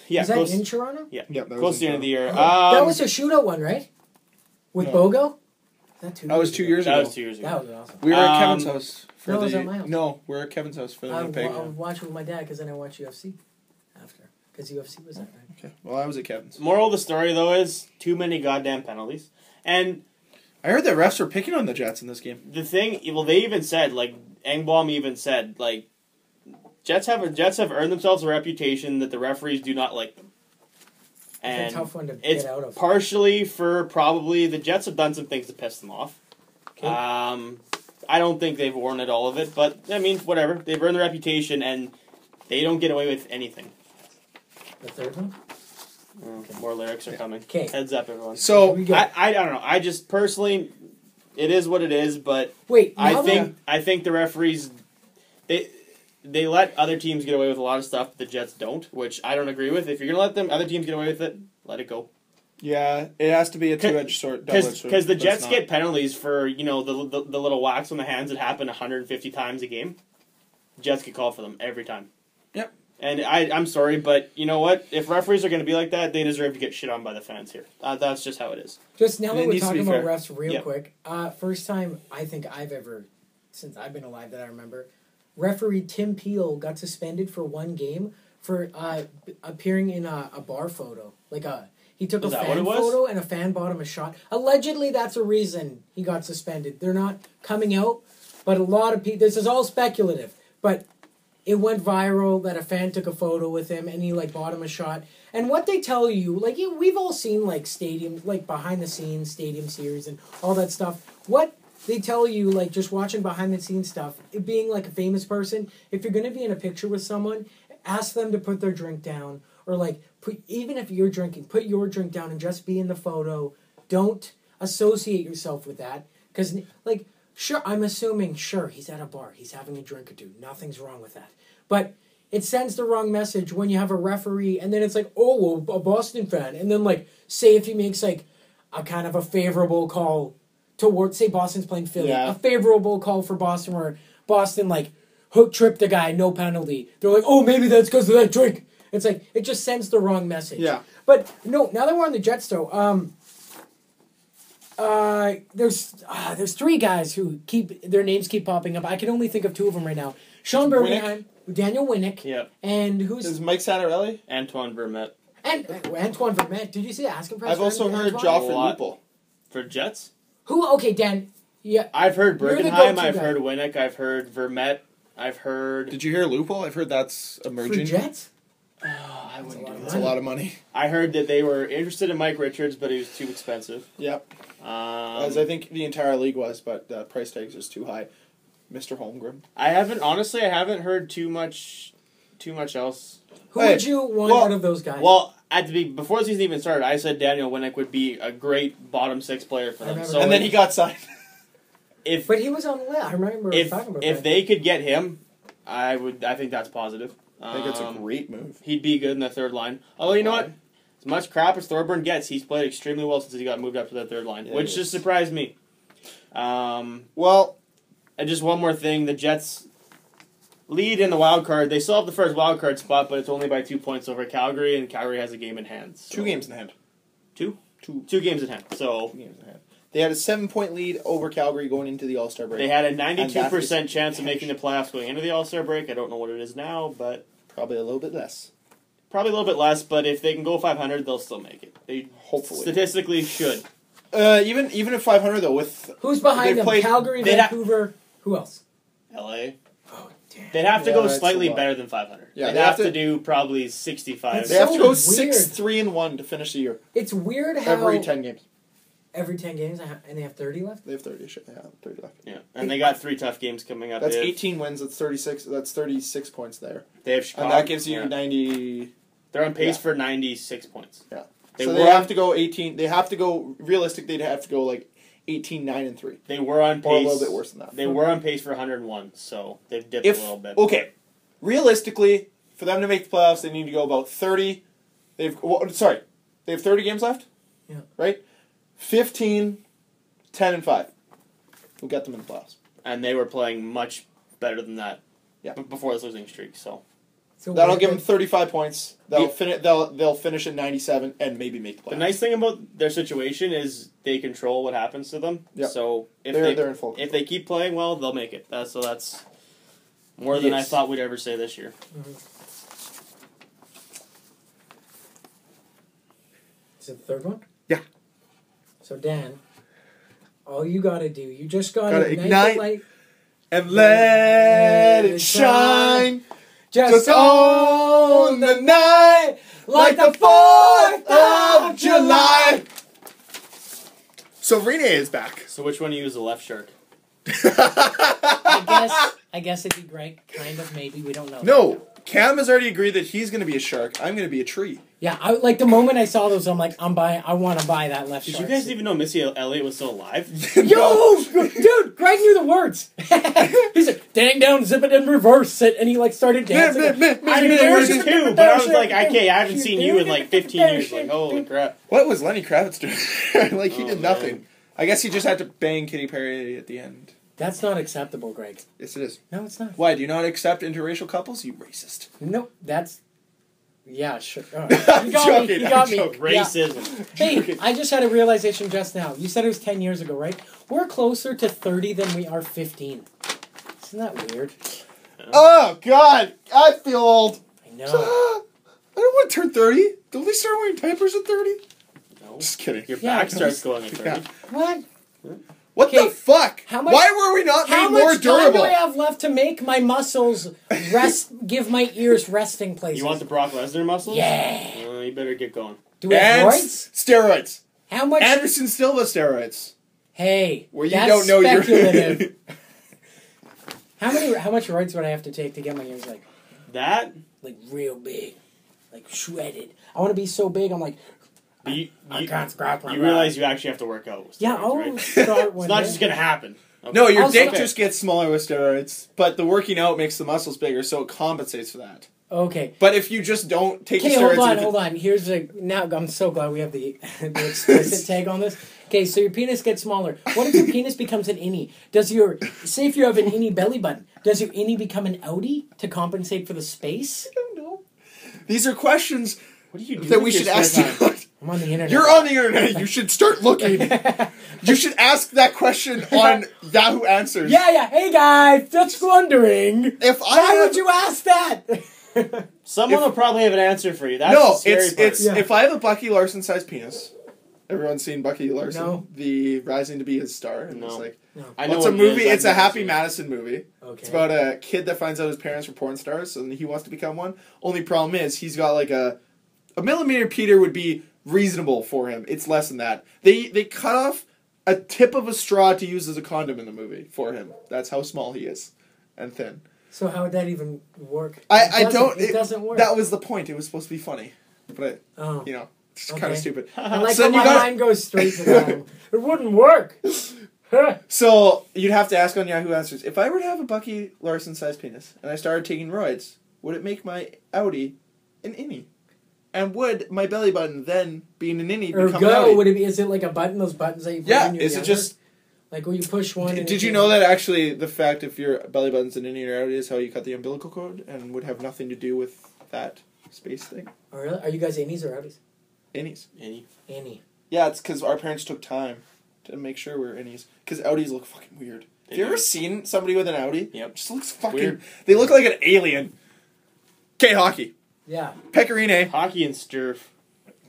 yeah, Was that close, in Toronto? Yeah, that was close to the end of the year. That was a shootout one, right? With No. Bogo? That was 2 years That ago. was 2 years ago. That was awesome. We were at Kevin's house for No, it was the. at my house. No, we're at Kevin's house for the I Winnipeg. watched with my dad because then I watched UFC after. Because UFC was that night. Okay. Well, I was at Kevin's. Moral of the story though is too many goddamn penalties. And I heard that refs were picking on the Jets in this game. the thing, well, they even said, like Engblom even said, like Jets have earned themselves a reputation that the referees do not like them. And It's a tough one to it's get out of. partially for probably the Jets have done some things to piss them off. Okay. I don't think they've warranted all of it, but I mean, whatever. They've earned their reputation, and they don't get away with anything. The third one? More lyrics are coming. Okay. Heads up, everyone. So I don't know. I just personally, it is what it is. But wait, I think the referees they let other teams get away with a lot of stuff that the Jets don't, which I don't agree with. If you're gonna let other teams get away with it, let it go. Yeah, it has to be a two-edged sword. Because the Jets get penalties for the little whacks on the hands that happen 150 times a game. Jets get called for them every time. Yep. And I'm sorry, but you know what? If referees are going to be like that, they deserve to get shit on by the fans here. That's just how it is. Just now that It we're needs to talking be about fair. refs real quick, first time I think I've ever, since I've been alive that I remember, referee Tim Peel got suspended for one game for appearing in a bar photo. He took a fan photo and a fan bought him a shot. Allegedly, that's a reason he got suspended. They're not coming out, but a lot of people, this is all speculative, but it went viral that a fan took a photo with him and he bought him a shot. And what they tell you, we've all seen stadium, behind the scenes stadium series and all that stuff. What they tell you, just watching behind the scenes stuff, being a famous person, if you're going to be in a picture with someone, ask them to put their drink down, or even if you're drinking, put your drink down and just be in the photo. Don't associate yourself with that, because sure, I'm assuming, he's at a bar, he's having a drink or two, nothing's wrong with that. But it sends the wrong message when you have a referee, and then it's a Boston fan, and then say if he makes a kind of a favorable call towards, say Boston's playing Philly, a favorable call for Boston where Boston hook tripped the guy, no penalty. They're maybe that's because of that drink. It's it just sends the wrong message. Yeah. But no, now that we're on the Jets though, there's three guys who their names keep popping up. I can only think of two of them right now. Sean Bergenheim, Daniel Winnick, Yep. and who's Is Mike Santarelli? Antoine Vermette. and Antoine Vermette. Did you see the asking price? I've also heard Joffrey Lupul. For Jets? Who? Okay, Dan. Yeah. I've heard You're the Bergenheim, go-to I've guy. heard Winnick, I've heard Vermette, I've heard... Did you hear Lupul? I've heard that's For emerging. Jets? I wouldn't do It's that. a lot of money. I heard that they were interested in Mike Richards, but he was too expensive. Yep. As I think the entire league was, but the price tags is too high. Mr. Holmgren. I haven't heard too much else. Who would you want out of those guys? Well, before the season even started, I said Daniel Winnick would be a great bottom six player for them. remember So And then he got signed. but he was on the list. I remember talking about if that. they could get him, I think that's positive. I think it's a great move. He'd be good in the third line. Although, you know what? As much crap as Thorburn gets, he's played extremely well since he got moved up to that third line, which just surprised me. Well, And just one more thing, the Jets lead in the wild card. They still have the first wild card spot, but it's only by 2 points over Calgary, and Calgary has a game in hand. So. 2 games in hand. Two games in hand. So 2 games in hand. They had a 7-point lead over Calgary going into the All-Star break. they had a 92% chance of making the playoffs going into the All-Star break. I don't know what it is now, but Probably a little bit less. probably a little bit less. But if they can go 500, they'll still make it. They Hopefully. statistically should. Even if 500 though, with Who's behind they've them? played- Calgary, they'd Vancouver. Who else? LA. Oh, damn. They'd have to Yeah, go that's slightly a lot. better than 500. Yeah, they'd they have have to to- do probably 65. they have to so go weird. 6-3-1 to finish the year. It's weird how Every 10 games. every 10 games and they have 30 left. They have 30. Yeah, 30 left. Yeah, and they got 3 tough games coming up. That's They have- 18 wins. That's 36. That's 36 points there, They have Chicago. and that gives you Yeah. 90. They're on pace Yeah. for 96 points. Yeah. They So were they on- have to go 18. They have to go realistic. They'd have to go 18-9-3, They were on pace. or a little bit worse than that. They were on pace for 101, so they've dipped If a little bit. okay, realistically, for them to make the playoffs, they need to go about 30. They have 30 games left. Yeah. Right. 15, 10, and 5. Will get them in the playoffs. And they were playing much better than that. Yeah. Before this losing streak, so So That'll weird give them that- 35 points. They'll Yeah. finish. They'll finish at 97 and maybe make the playoffs. the nice thing about their situation is they control what happens to them. Yep. So if They're in full if they keep playing well, they'll make it. So that's more than I Yes. thought we'd ever say this year. Is it the third one? Yeah. So Dan, all you gotta do, you just Gotta gotta ignite. the light. And let it shine. Just own the night like the 4th of July. So Rene is back. So which one of you is the left shark? I guess it'd be great. Kind of, maybe. We don't know. No, Cam has already agreed that he's going to be a shark. I'm going to be a tree. Yeah, like the moment I saw those, I'm like, I want to buy that left Did shark. you guys even know Missy Elliott was still alive? Yo, dude, Greg knew the words. He's like, dang down, zip it and reverse it, and he like started dancing. I knew the words too, but I was like, okay, I haven't seen you in like 15 years. Like, holy crap. What was Lenny Kravitz doing? Like, he did nothing. Man. I guess he just had to bang Katy Perry at the end. That's not acceptable, Greg. Yes, it is. No, it's not. Why, do you not accept interracial couples? You racist. No, that's... Yeah, sure. I'm You got me. joking, You got I'm me. joking. Racism. Hey, I just had a realization just now. You said it was 10 years ago, right? We're closer to 30 than we are 15. Isn't that weird? Oh, God. I feel old. I know. I don't want to turn 30. Don't they start wearing diapers at 30? No. Just kidding. Your back starts going at 30. Yeah. What? What the fuck? How much, why were we not made more How much time durable? do I have left to make my muscles give my ears resting places? You want the Brock Lesnar muscles? Yeah. You better get going. Do we have And roids? steroids. How much? Anderson Silva steroids. Hey, Where you that's don't know speculative. How much roids would I have to take to get my ears like real big, like shredded? I want to be so big. I'm like, I can't scratch my You back. realize you actually have to work out with steroids, Yeah, I'll right? start It's not just going to happen. Okay. No, your Also- dick just gets smaller with steroids, but the working out makes the muscles bigger, so it compensates for that. Okay. But if you just don't take the Okay, steroids... hold on. Here's now I'm so glad we have the explicit tag on this. Okay, so your penis gets smaller. What if your penis becomes an innie? Say if you have an innie belly button, does your innie become an outie to compensate for the space? I don't know. These are questions What do you do that with we your should spare ask time? you. I'm on the internet. You're on the internet. You should start looking. You should ask that question on Yahoo Answers. Yeah. Hey guys, just wondering. Why would you ask that? Someone will probably have an answer for you. That's No, the scary part. it's if I have a Bucky Larson sized penis. Everyone's seen Bucky Larson, No. the Rising to Be His Star, and No. it's like, I know it's a what it movie. is. It's a I've never Happy seen it. Madison movie. Okay. It's about a kid that finds out his parents were porn stars, and he wants to become one. Only problem is he's got like a millimeter Peter would be reasonable for him. It's less than that. They cut off a tip of a straw to use as a condom in the movie for him. That's how small he is and thin. So how would that even work? It doesn't work. That was the point. It was supposed to be funny, but it's kind of stupid. I like So how you my gotta- mind goes straight to that. It wouldn't work. So you'd have to ask on Yahoo Answers, if I were to have a Bucky Larson sized penis and I started taking roids, would it make my outie an innie? And would my belly button then, being an innie, become an outie? Is it like a button? Those buttons that you put Yeah, in your is it younger? just... Like when you push one... Did you know that actually the fact if your belly button's an innie or outie is how you cut the umbilical cord and would have nothing to do with that space thing? Oh, really? Are you guys innies or outies? Innies. Innie. Yeah, it's because our parents took time to make sure we're innies. Because outies look fucking weird. Have you ever seen somebody with an outie? Yep. It just looks fucking... Weird. They look like an alien. Okay, hockey. Yeah. Pecorine. Hockey and sturf.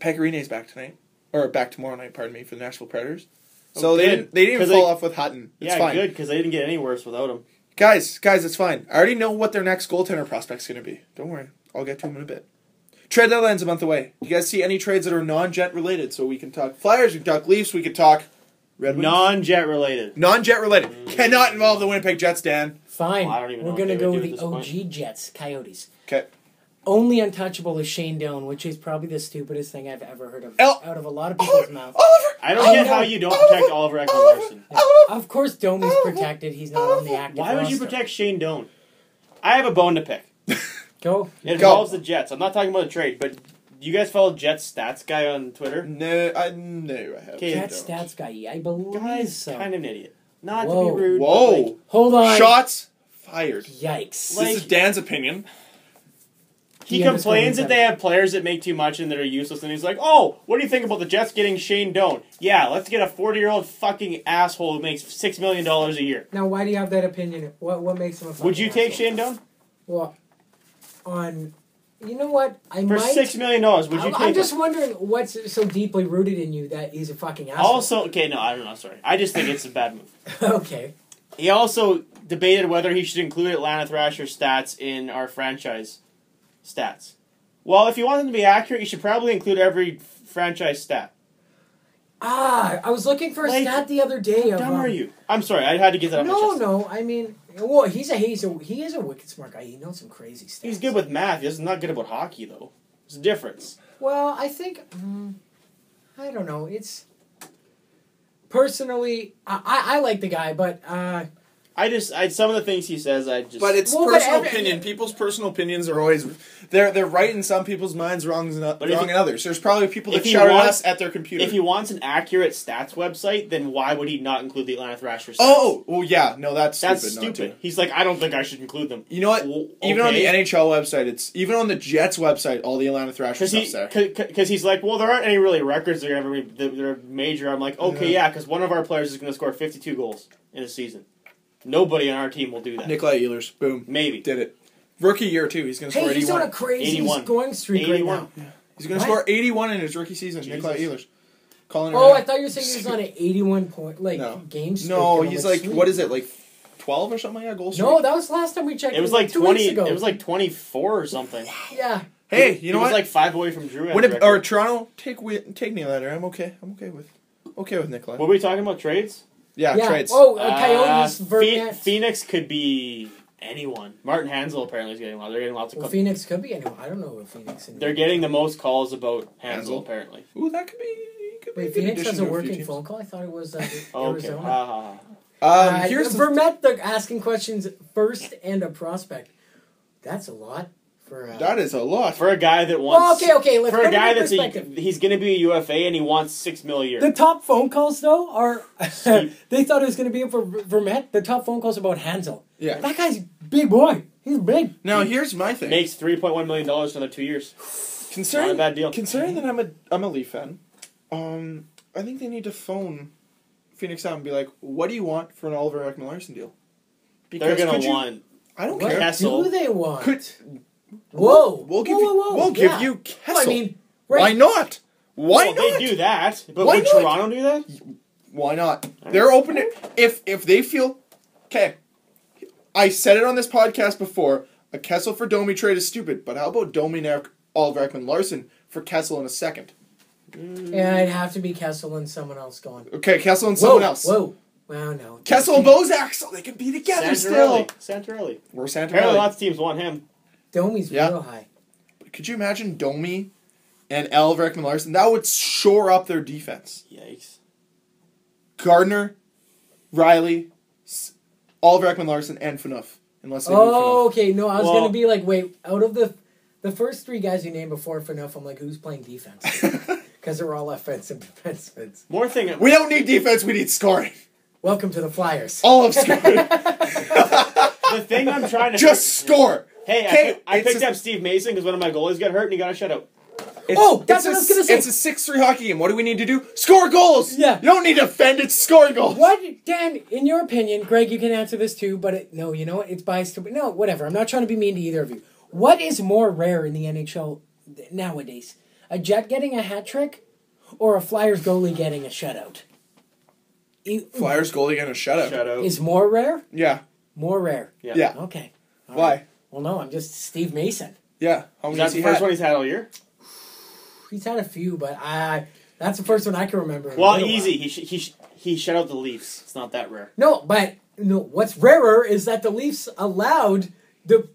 Pecorine's back tonight. Or back tomorrow night, pardon me, for the Nashville Predators. Oh, So they good. didn't 'Cause fall off with Hutton. It's Yeah, fine. good, because they didn't get any worse without him. Guys, it's fine. I already know what their next goaltender prospect's going to be. Don't worry. I'll get to him in a bit. Trade deadline's a month away. Do you guys see any trades that are non-Jet related? So we can talk Flyers, we can talk Leafs, we can talk Red Wings. Non-Jet related. Non-Jet related. Cannot involve the Winnipeg Jets, Dan. Fine. Well, I don't even know We're what going to they would go do with at the this OG point. Jets, Coyotes. Okay. Only untouchable is Shane Doan, which is probably the stupidest thing I've ever heard of El- out of a lot of people's mouths. Oliver! I don't get how you don't protect Oliver Ekman-Larsson. Of course, Domi's protected. He's not on the active Why would you roster. protect Shane Doan? I have a bone to pick. Go. It involves the Jets. I'm not talking about a trade, but do you guys follow Jets stats guy on Twitter? No, I have. Okay, Jets stats guy, I believe Guy's so. kind of an idiot. Not Whoa. to be rude. Whoa. But like, Hold on. Shots fired. Yikes. Like- This is Dan's opinion. he Yeah, complains that they have players that make too much and that are useless, and he's like, "Oh, what do you think about the Jets getting Shane Doan? Yeah, let's get a 40-year-old fucking asshole who makes $6 million a year." Now, why do you have that opinion? What makes him a fucking Would you take asshole? Shane Doan Well, you know what? I for might. $6 million? Would you take I'm him? just wondering what's so deeply rooted in you that he's a fucking asshole. Also, okay, no, I don't know. Sorry, I just think it's a bad move. Okay. He also debated whether he should include Atlanta Thrashers stats in our franchise stats. Well, if you want them to be accurate, you should probably include every franchise stat. I was looking for a stat the other day. How dumb are you? I'm sorry, I had to get that off my chest. No, I mean, well, he is a wicked smart guy. He knows some crazy stats. He's good with math. He's not good about hockey, though. There's a difference. Well, I think, I don't know. It's personally, I like the guy, but some of the things he says, But it's personal opinion. People's personal opinions are always they're right in some people's minds, wrong in others. There's probably people that shout at us at their computer. If he wants an accurate stats website, then why would he not include the Atlanta Thrashers? Oh, well, yeah, no, that's stupid. He's like, I don't think I should include them. You know what? Well, even on the NHL website, even on the Jets website, all the Atlanta Thrashers stuff's there. Because he's like, well, there aren't any really records that are major. I'm like, okay, yeah, because one of our players is going to score 52 goals in a season. Nobody on our team will do that. Nikolai Ehlers, boom, maybe did it. Rookie year too. He's going to score 81. He's on a crazy scoring streak right now. Yeah. He's going to score 81 in his rookie season. Jesus. Nikolai Ehlers. I thought you were saying he was on an 81 point game streak. No, he's like what is it, like 12 or something like that goal streak? No, that was the last time we checked. It was like 2 20. weeks ago. It was like 24 or something. Yeah. Hey, you know what? He was like 5 away from Drew. Or Toronto, take Nylander. I'm okay with Nikolai. What were we talking about? Trades? Yeah, trades. Oh, Coyotes, Vermette. Phoenix could be anyone. Martin Hansel apparently is getting a lot. They're getting lots of calls. Phoenix could be anyone. I don't know what Phoenix is. They're getting the most calls about Hansel apparently. Ooh, that could be. Wait, Phoenix has a working phone call? I thought it was Arizona. Here's Vermette, they're asking questions first and a prospect. That's a lot. That is a lot for a guy that wants. Well, okay. Let's for a guy that's perspective. He's going to be a UFA and he wants $6 million a year. The top phone calls though are they thought it was going to be for Vermette. The top phone calls about Hansel. Yeah, that guy's big boy. He's big. Now here's my thing. Makes $3.1 million for another 2 years. Not a bad deal. Considering that I'm a Leaf fan, I think they need to phone Phoenix out and be like, "What do you want for an Oliver Ekman-Larsson deal?" Because they're going to want. I don't care. What do they want? We'll give you Kessel. Well, I mean, why not? Why not? They do that, but would Toronto do that? Why not? They're open to if they feel okay. I said it on this podcast before. A Kessel for Domi trade is stupid, but how about Domi and Oliver Ekman-Larsson for Kessel in a second? Yeah, it'd have to be Kessel and someone else going. Okay, Kessel and someone else. Well, no. Kessel and Bozak, so they can be together still. Santorelli. Or Santorelli. Apparently lots of teams want him. Domi's real high. Could you imagine Domi and Oliver Ekman-Larsson? That would shore up their defense. Yikes. Gardner, Riley, Oliver Ekman-Larsson, and Phaneuf. Unless they move Phaneuf. Okay. No, I was going to be like, wait, out of the first 3 guys you named before Phaneuf, I'm like, who's playing defense? Because they're all offensive defensemen. More thing. We don't need defense, we need scoring. Welcome to the Flyers. All of scoring. The thing I'm trying to... Just score. Hey, I picked up Steve Mason because one of my goalies got hurt and he got a shutout. That's what I was going to say. It's a 6-3 hockey game. What do we need to do? Score goals! Yeah. You don't need to defend, it's scoring goals. What, Dan, in your opinion, Greg, you can answer this too, but no, you know what? It's biased. No, whatever. I'm not trying to be mean to either of you. What is more rare in the NHL nowadays? A Jet getting a hat trick or a Flyers goalie getting a shutout? Flyers goalie getting a shutout. Is more rare? Yeah. More rare? Yeah. Okay. All Why? Right. Well, no, I'm just Steve Mason. Yeah. How many Is that the first one he's had all year? He's had a few, but that's the first one I can remember. Well, easy. He shut out the Leafs. It's not that rare. No, what's rarer is that the Leafs allowed the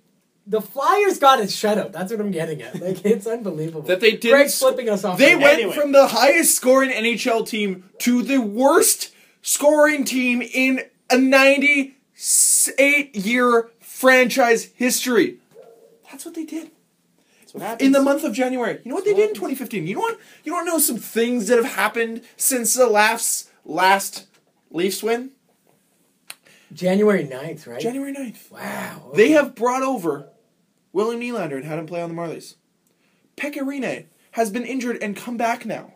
Flyers got a shutout. That's what I'm getting at. Like, it's unbelievable. That they did. Greg's flipping us off. They went from the highest scoring NHL team to the worst scoring team in a 98-year franchise history. That's what they did. That's what happened. In the month of January. You know what they did in 2015? You want to know some things that have happened since the last Leafs win? January 9th, right? January 9th. Wow. Okay. They have brought over William Nylander and had him play on the Marlies. Pekka Rinne has been injured and come back now.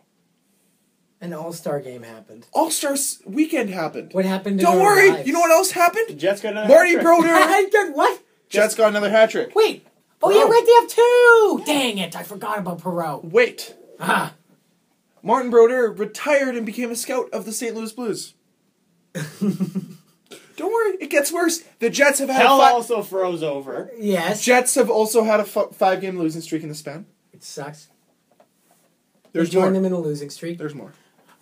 An All-Star game happened. All-Star weekend happened. What happened? Don't worry. You know what else happened? The Jets got another Marty hat trick. Brodeur. What? Jets got another hat trick. Wait. Oh, yeah, right. They have 2. Dang it. I forgot about Perot. Wait. Martin Brodeur retired and became a scout of the St. Louis Blues. Don't worry. It gets worse. The Jets have had Hell also froze over. Yes. Jets have also had a 5-game losing streak in the span. It sucks. There's joined more. them in a losing streak. There's more.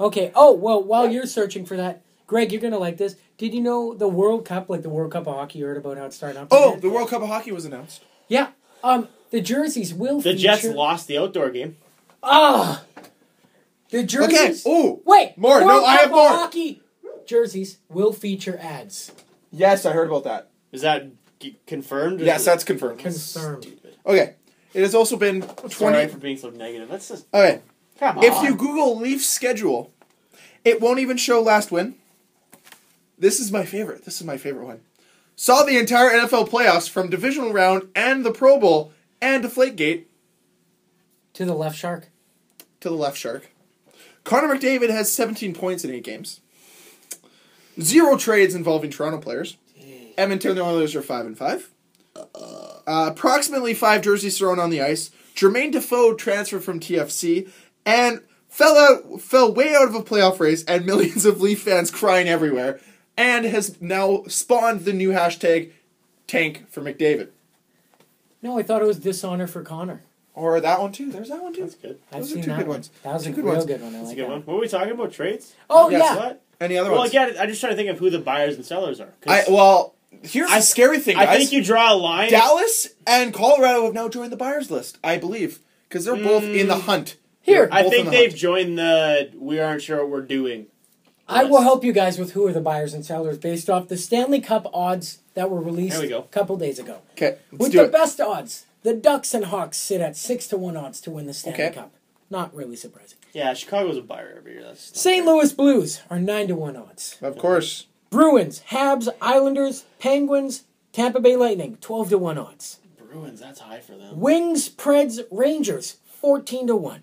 Okay. Oh, well, while you're searching for that, Greg, you're going to like this. Did you know the World Cup, like the World Cup of Hockey, you heard about how it's starting up? Oh, the World Cup of Hockey was announced. Yeah. The jerseys will The feature... Jets lost the outdoor game. Ah! The jerseys... Okay. Oh, wait! more. World No, I Cup have more. of Hockey jerseys will feature ads. Yes, I heard about that. Is that confirmed? Yes, that's confirmed. Confirmed. Okay. It has also been 20... Sorry for being so negative. That's just... Okay. Come If on. you Google Leafs schedule, it won't even show last win. This is my favorite. This is my favorite one. Saw the entire NFL playoffs from divisional round and the Pro Bowl and Deflategate To the left shark. to the left shark. Connor McDavid has 17 points in 8 games. 0 trades involving Toronto players. Edmonton Oilers are 5-5. Approximately 5 jerseys thrown on the ice. Jermaine Defoe transferred from TFC and fell way out of a playoff race, and millions of Leaf fans crying everywhere, and has now spawned the new hashtag Tank for McDavid. No, I thought it was Dishonor for Connor. Or that one too. There's that one too. That's good. I've Those are seen 2 that good one. ones. That was a 2 good real ones. good one. I That's like a good that. one. What were we talking about? Trades? Oh, Yes. yeah. What? Any other Well, ones? again, I'm just trying to think of who the buyers and sellers are. 'Cause Well, here's the scary thing, guys. I think you draw a line. Dallas and Colorado have now joined the buyers list, I believe, because they're both in the hunt. Here. I Both think in the they've hunt. joined the we aren't sure what we're doing. I will help you guys with who are the buyers and sellers based off the Stanley Cup odds that were released There we go. a couple days ago. Okay, let's With do the it. best odds, the Ducks and Hawks sit at 6-1 odds to win the Stanley Okay. Cup. Not really surprising. Yeah, Chicago's a buyer every year. That's not St. fair. Louis Blues are 9-1 odds. Of course. Bruins, Habs, Islanders, Penguins, Tampa Bay Lightning, 12-1 odds. Bruins, that's high for them. Wings, Preds, Rangers, 14-1.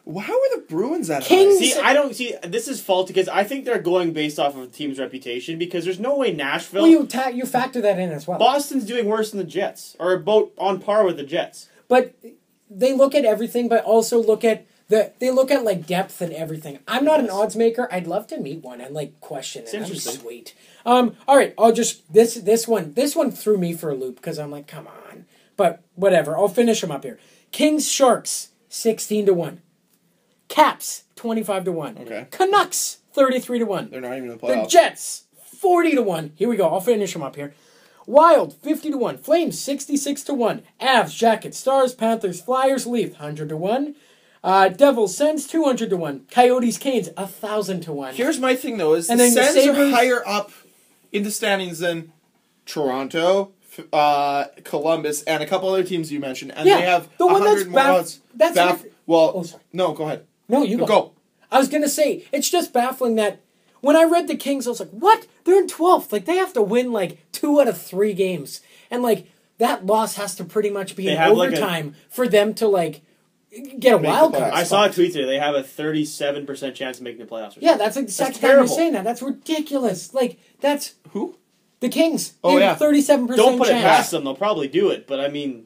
Well, how are the Bruins that Kings- high? See, I don't see. This is faulty because I think they're going based off of the team's reputation. Because there's no way Nashville, Well, you factor that in as well. Boston's doing worse than the Jets, or about on par with the Jets. But they look at everything, but also look at they look at like depth and everything. I'm not an odds maker. I'd love to meet one and like question it. It's That'd be interesting. sweet. All right, I'll just this one threw me for a loop because I'm like, come on. But whatever, I'll finish them up here. Kings Sharks 16-1. Caps 25-1. Okay. Canucks 33-1. They're not even in the The playoffs. Jets 40-1. Here we go. I'll finish them up here. Wild 50-1. Flames 66-1. Avs, Jackets, Stars, Panthers, Flyers, Leaf 100-1. Devils, Sens 200-1. Coyotes, Canes 1,000-1. Here's my thing, though, is And the then the Sens are Sabres- higher up in the standings than Toronto, Columbus, and a couple other teams you mentioned, and Yeah, they have the one 100 that's more odds. Well, Oh, sorry. no, go ahead. No, you go. Go. I was gonna say it's just baffling that when I read the Kings, I was like, "What? They're in 12th. Like they have to win like 2 out of 3 games, and that loss has to pretty much be They in have, like, overtime for them to get a Make wild the card." playoffs. I saw a spot. tweet today. They have a 37% chance of making the playoffs. Or Yeah, something. that's like the second That's time you're terrible. saying that. That's ridiculous. Like that's Who? the Kings. Oh, They have yeah. 37% Don't put chance. it past them. They'll probably do it. But I mean,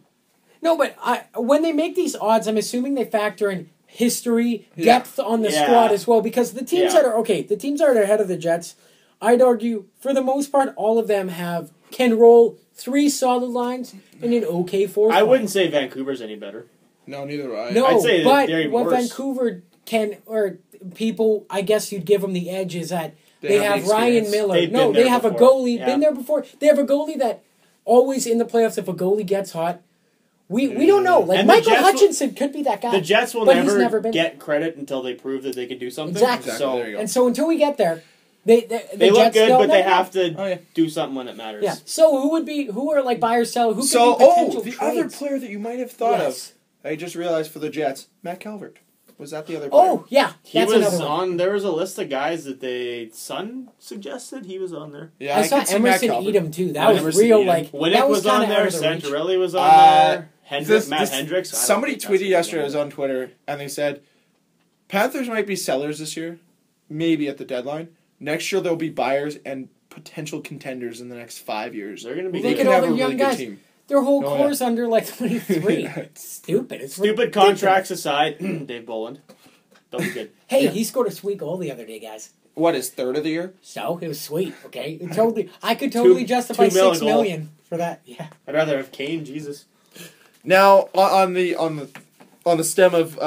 No, but when they make these odds, I'm assuming they factor in history, Yeah. depth on the Yeah. squad as well. Because the teams Yeah. the teams that are ahead of the Jets, I'd argue for the most part, all of them can roll 3 solid lines and an okay 4th. I line. wouldn't say Vancouver's any better. No, neither do I. No, I'd say but they're even what worse. Vancouver can, or people, I guess you'd give them the edge is that They they have have the Ryan experience. Miller. They've No, been they there have a before. goalie. Yeah. Been there before. They have a goalie that always in the playoffs. If a goalie gets hot, we don't know. Like And the Michael Jets will- Hutchinson could be that guy. The Jets will but he's never, never been get credit until they prove that they can do something. Exactly. So There you go. And so until we get there, the they look Jets good, don't but they never know. have to Oh, yeah. do something when it matters. Yeah. So who are like buy or sell? Who So, could be potential the trades? other player that you might have thought Yes. of, I just realized for the Jets, Matt Calvert. Was that the other player? Oh yeah, He that's was another one. on. There was a list of guys that Sun suggested he was on there. Yeah, I saw could see Matt Emerson Calvert. Edom too. That Oh, was Emerson real. Edom. Like Winnick that was on kinda there. out of the reach. Santorelli was on there. Matt Hendricks. I don't Somebody think that's tweeted his yesterday, I name. was on Twitter, and they said, Panthers might be sellers this year, maybe at the deadline. Next year they'll be buyers and potential contenders in the next 5 years. They're going to be Look good. at all have the a really young good guys. team. Their whole Oh, core's under like 23. It's stupid. It's Stupid ridiculous. contracts aside, Dave Boland. That was good. Hey, he scored a sweet goal the other day, guys. What, his third of the year? So it was sweet. Okay, I could totally justify $2 million 6 million for that. Yeah. I'd rather have Kane. Jesus. Now, on the stem of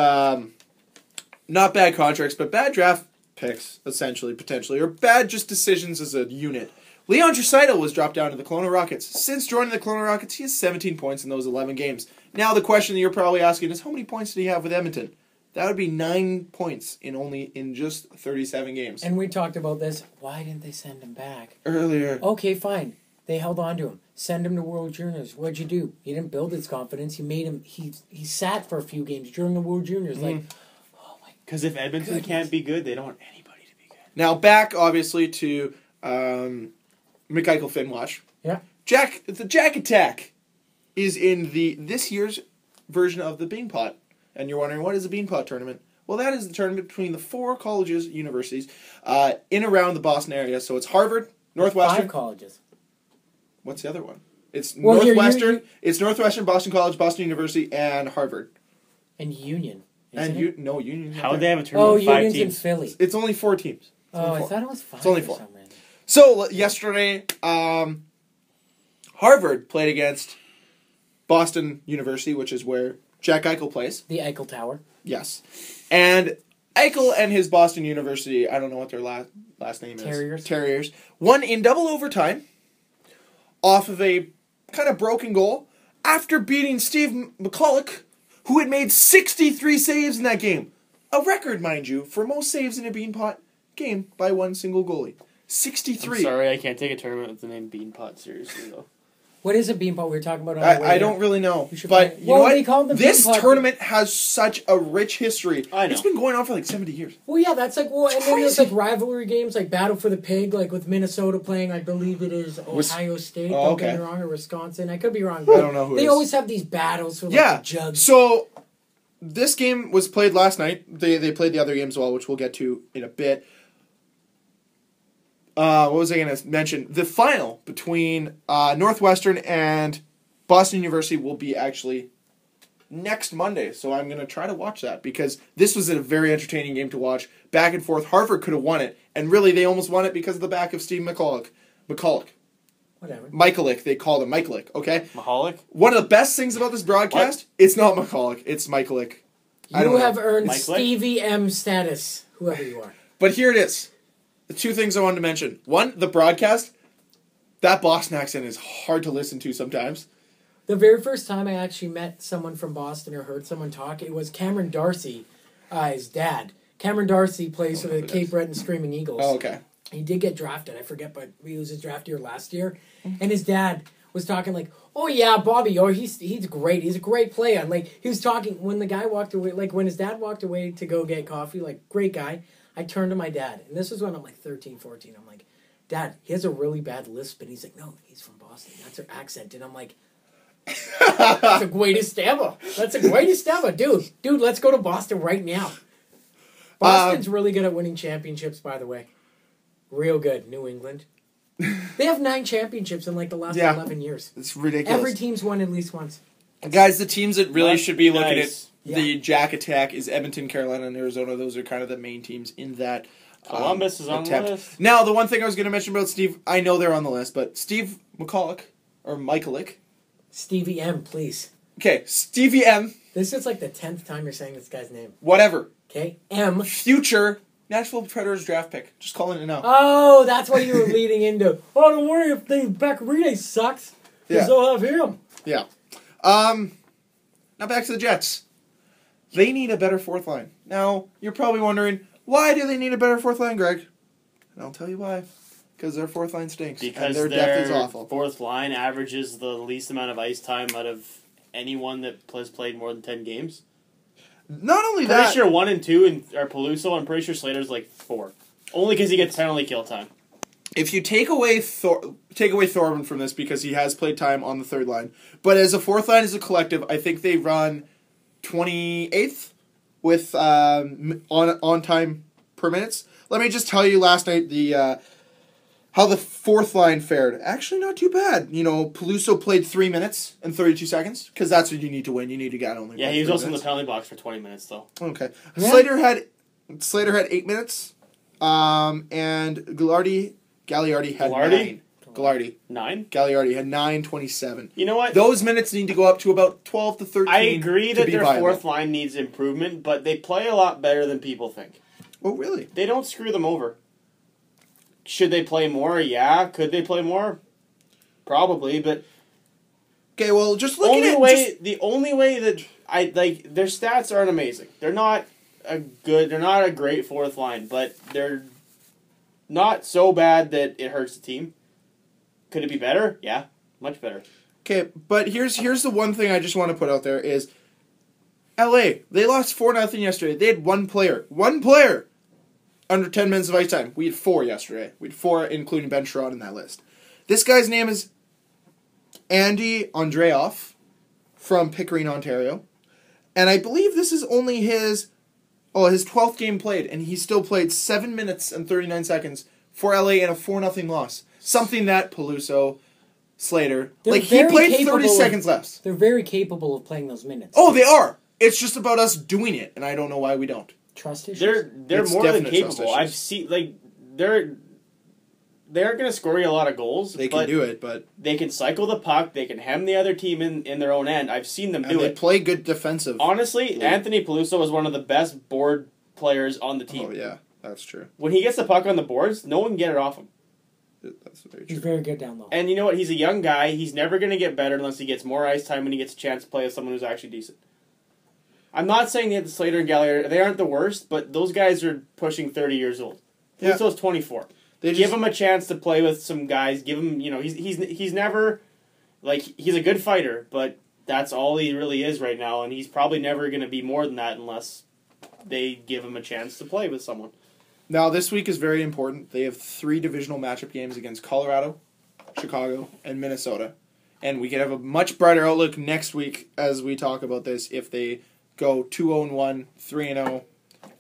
not bad contracts, but bad draft picks, essentially, potentially, or bad just decisions as a unit. Leon Draisaitl was dropped down to the Kelowna Rockets. Since joining the Kelowna Rockets, he has 17 points in those 11 games. Now the question that you're probably asking is, how many points did he have with Edmonton? That would be 9 points in just 37 games. And we talked about this. Why didn't they send him back? Earlier. Okay, fine. They held on to him. Send him to World Juniors. What'd you do? You didn't build his confidence. You made him... He sat for a few games during the World Juniors. Like, oh my... Because if Edmonton can't be good, they don't want anybody to be good. Now back, obviously, to McEichel Finwash. Yeah. The Jack Attack is in this year's version of the Beanpot. And you're wondering, what is a Beanpot tournament? Well, that is the tournament between the 4 colleges, universities, in around the Boston area. So it's Harvard, Northwestern... 5 colleges. What's the other one? It's Well, Northwestern. It's Northwestern, Boston College, Boston University, and Harvard. And Union. And Union. How would they have a tournament with 5 Union's teams? in Philly. It's only 4 teams. I thought it was 5 It's only for 4. some reason. So yesterday, Harvard played against Boston University, which is where Jack Eichel plays. The Eichel Tower. Yes. And Eichel and his Boston University, I don't know what their last name is. Terriers. Won in double overtime off of a kind of broken goal after beating Steve McCulloch, who had made 63 saves in that game. A record, mind you, for most saves in a Beanpot game by one single goalie. 63. I'm sorry, I can't take a tournament with the name Beanpot seriously, though. What is a Beanpot? We were talking about it on the way I here. don't really know. You should But find- you know they call what? them This Beanpot. tournament has such a rich history. I know. It's been going on for like 70 years. Well, yeah, that's like... Well, and It's then there's crazy. like rivalry games, like Battle for the Pig, like with Minnesota playing, I believe it is Ohio State, Oh, don't get okay. me wrong, or Wisconsin. I could be wrong. I don't know who it They is. always have these battles for like Yeah. the jugs. So this game was played last night. They played the other games as well, which we'll get to in a bit. What was I going to mention? The final between Northwestern and Boston University will be actually next Monday. So I'm going to try to watch that because this was a very entertaining game to watch. Back and forth. Harvard could have won it. And really, they almost won it because of the back of Steve McCulloch. Whatever. Michaelick. They called him Michaelick, okay? Mahalik? One of the best things about this broadcast, it's not McCulloch. It's Michaelick. You have earned Mike Lick? Stevie M status, whoever you are. But here it is. The 2 things I wanted to mention. One, the broadcast. That Boston accent is hard to listen to sometimes. The very first time I actually met someone from Boston or heard someone talk, it was Cameron Darcy, his dad. Cameron Darcy plays for the Cape Breton Screaming Eagles. Oh, okay. He did get drafted, I forget, but he was his draft year last year. And his dad was talking like, oh yeah, Bobby, he's great. He's a great player. And like, he was talking, when the guy walked away, like when his dad walked away to go get coffee, like, great guy, I turned to my dad. And this was when I'm like 13, 14. I'm like, Dad, he has a really bad lisp. And he's like, no, he's from Boston. That's her accent. And I'm like, that's a greatest ever. That's the greatest ever. Dude, let's go to Boston right now. Boston's really good at winning championships, by the way. Real good. New England. They have 9 championships in like the last 11 years. It's ridiculous. Every team's won at least once. Guys, the teams that really That's should be looking nice. at the Jack Attack is Edmonton, Carolina, and Arizona. Those are kind of the main teams in that. Columbus is on attempt. the list. Now, the one thing I was going to mention about Steve, I know they're on the list, but Steve McCulloch, or Michaelick. Stevie M, please. Okay, Stevie M, This is like the 10th time you're saying this guy's name. whatever. Okay? M. Future Nashville Predators draft pick. Just calling it now. Oh, that's what you were leading into. Oh, don't worry if Beccarine sucks. Because they'll have him. Yeah. Now back to the Jets. They need a better 4th line. Now, you're probably wondering, why do they need a better 4th line, Greg? And I'll tell you why. Because their 4th line stinks. Because and their depth is awful. 4th line averages the least amount of ice time out of anyone that has played more than 10 games. Not only Pretty that... sure 1 and 2 are Peluso. I'm pretty sure Slater's like 4. Only because he gets penalty kill time. If you take away Thorburn from this because he has played time on the 3rd line, but as a 4th line as a collective, I think they run 28th with on time per minutes. Let me just tell you last night how the 4th line fared. Actually, not too bad. You know, Peluso played 3 minutes and 32 seconds because that's what you need to win. You need to get only. Yeah, he was also in the penalty box for 20 minutes though. Okay, Yeah. Slater had 8 minutes, and Gagliardi had 9. Gagliardi. 9? Gagliardi had 9:27. You know what? Those minutes need to go up to about 12 to 13. I agree to that be their viable. 4th line needs improvement, but they play a lot better than people think. Oh, really? They don't screw them over. Should they play more? Yeah. Could they play more? Probably, but Okay, well, just looking the only way that I like their stats aren't amazing. They're not a great fourth line, but they're not so bad that it hurts the team. Could it be better? Yeah, much better. Okay, but here's the one thing I just want to put out there is LA, they lost 4-0 yesterday. They had one player under 10 minutes of ice time. We had 4 yesterday. We had 4, including Ben Sherrod in that list. This guy's name is Andy Andreoff from Pickering, Ontario. And I believe this is only his 12th game played, and he still played 7 minutes and 39 seconds for LA in a 4-0 loss. Something that Peluso, Slater, he played 30 seconds less. They're very capable of playing those minutes. Oh, they are. It's just about us doing it, and I don't know why we don't. Trust issues? They're It's more than definite trust capable. issues. I've seen they aren't going to score you a lot of goals. They can do it, but they can cycle the puck. They can hem the other team in their own end. I've seen them do they it. play good defensive. Honestly, Anthony Peluso is one of the best board players on the team. Oh yeah, that's true. When he gets the puck on the boards, no one can get it off him. That's very He's true. very good down low. And you know what? He's a young guy. He's never going to get better unless he gets more ice time when he gets a chance to play with someone who's actually decent. I'm not saying that Slater and Gallagher, they aren't the worst, but those guys are pushing 30 years old. Yeah. Peluso's 24. Give him a chance to play with some guys. Give him, he's never, he's a good fighter, but that's all he really is right now, and he's probably never going to be more than that unless they give him a chance to play with someone. Now, this week is very important. They have 3 divisional matchup games against Colorado, Chicago, and Minnesota. And we can have a much brighter outlook next week as we talk about this if they go 2-0-1, 3-0,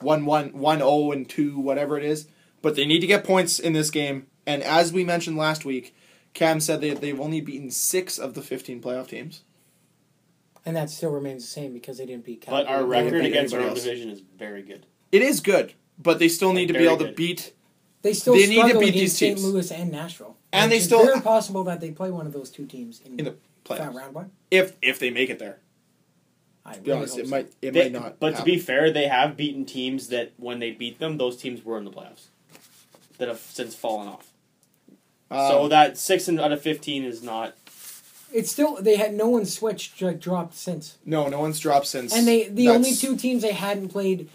1-0-2, whatever it is. But they need to get points in this game. And as we mentioned last week, Cam said they've only beaten 6 of the 15 playoff teams. And that still remains the same because they didn't beat Calgary. But our record against our own else. division is very good. It is good, but they still need to be very able to good. beat. They still They need to struggle beat against these St. teams. Louis and Nashville. And they It's still- very possible that they play one of those 2 teams in the playoffs. round 1. If they make it there. I To be really honest, hope it so. might not. But to happen. be fair, they have beaten teams that when they beat them, those teams were in the playoffs. That have since fallen off. So that 6 out of 15 is not. It's still they had no one switched dropped since. No one's dropped since. And the only That's- 2 teams they hadn't played.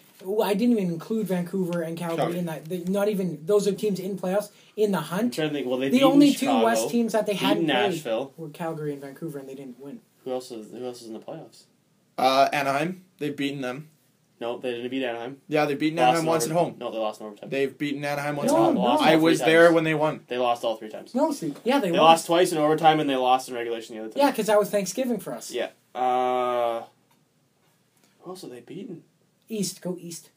I didn't even include Vancouver and Calgary in that. Not even those are teams in playoffs in the I'm hunt. trying to think. Well, they The only 2 West teams that they hadn't played Nashville. were Calgary and Vancouver, and they didn't win. Who else is in the playoffs? Anaheim. They've beaten them. No, they didn't beat Anaheim. Yeah, they've beaten Lost Anaheim in once at home. No, they lost in overtime. They've beaten Anaheim once No, at home. no. I was 3 there times. when they won. They lost all 3 times. No, see, yeah, They lost twice in overtime and they lost in regulation the other time. Yeah, because that was Thanksgiving for us. Yeah. Who else have they beaten? East, go East.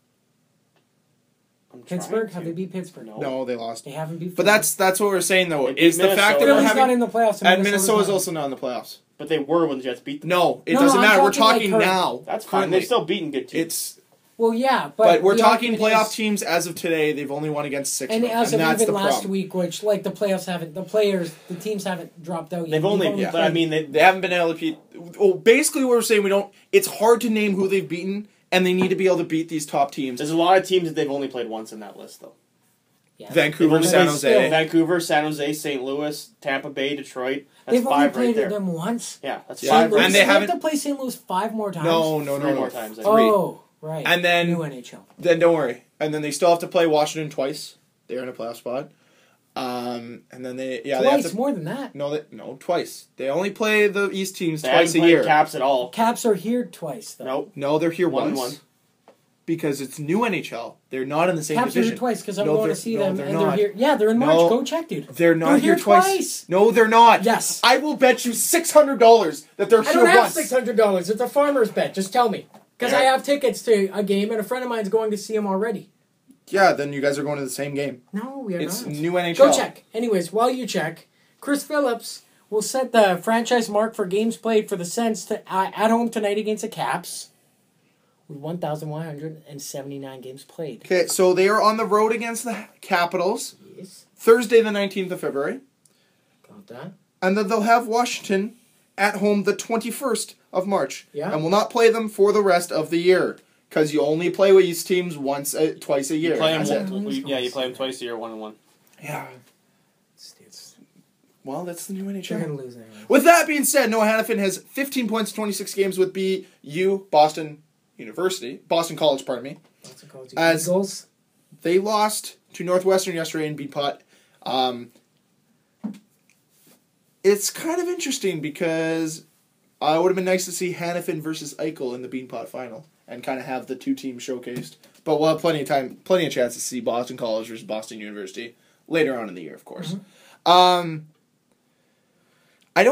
I'm trying Pittsburgh, to. have they beat Pittsburgh? No, they lost. They haven't beat. But that's what we're saying though. They beat Is the fact that Minnesota. we're Philly's not having in the playoffs, and Minnesota's not. also not in the playoffs. But they were when the Jets beat them. No, it No, doesn't I'm matter. We're talking talking like now. That's fine. currently. They've still beaten good teams. It's Well, yeah, but we're the talking argument playoff is- teams as of today. They've only won against 6, And of them, as of that's even the last problem. week, which the playoffs haven't, the teams haven't dropped out yet. They've only, played- but I mean, They haven't been able to beat. Well, basically, what we're saying, we don't. It's hard to name who they've beaten, and they need to be able to beat these top teams. there's a lot of teams that they've only played once in that list, though. yeah. Vancouver, They've San only Jose. played Vancouver, San Jose, St. Louis, Tampa Bay, Detroit. That's They've only 5 played right there. them once. Yeah, that's Yeah. 5 St. Louis, right And they there. have haven't- to play St. Louis 5 more times. No, 3 more times. I think. Oh, right. And then- new NHL. Then don't worry. And then they still have to play Washington twice. They're in a playoff spot. And then they they have Twice to. more than that. No, twice. They only play the East teams They twice haven't a played year. Caps at all. Caps are here twice though. Nope. No, they're here One and once. one. Because it's new NHL. They're not in the same Caps are division. here twice because I'm No, going to they're- see no, them, they're and not. they're here. Yeah, they're in March. No. Go check, dude. They're not They're here here twice. twice. No, they're not. Yes. I will bet you $600 that they're I here don't have once. $600. It's a farmer's bet. Just tell me. Because I have tickets to a game, and a friend of mine's going to see him already. Yeah, then you guys are going to the same game. No, we are It's not. new NHL. Go check. Anyways, while you check, Chris Phillips will set the franchise mark for games played for the Sens at home tonight against the Caps with 1,179 games played. Okay, so they are on the road against the Capitals Yes. Thursday, the 19th of February. Got that? And then they'll have Washington at home the 21st of March. Yeah. And will not play them for the rest of the year. Because you only play with these teams twice a year. You play That's it. you play them twice a year, 1-1. Yeah. Well, that's the new They're NHL. gonna lose anyway. With that being said, Noah Hannafin has 15 points, 26 games with BU, Boston College, pardon me. Lots of college As- Eagles. They lost to Northwestern yesterday in Beanpot. It's kind of interesting because it would have been nice to see Hannafin versus Eichel in the Beanpot final and kind of have the two teams showcased. But we'll have plenty of chance to see Boston College versus Boston University later on in the year, of course. Mm-hmm. I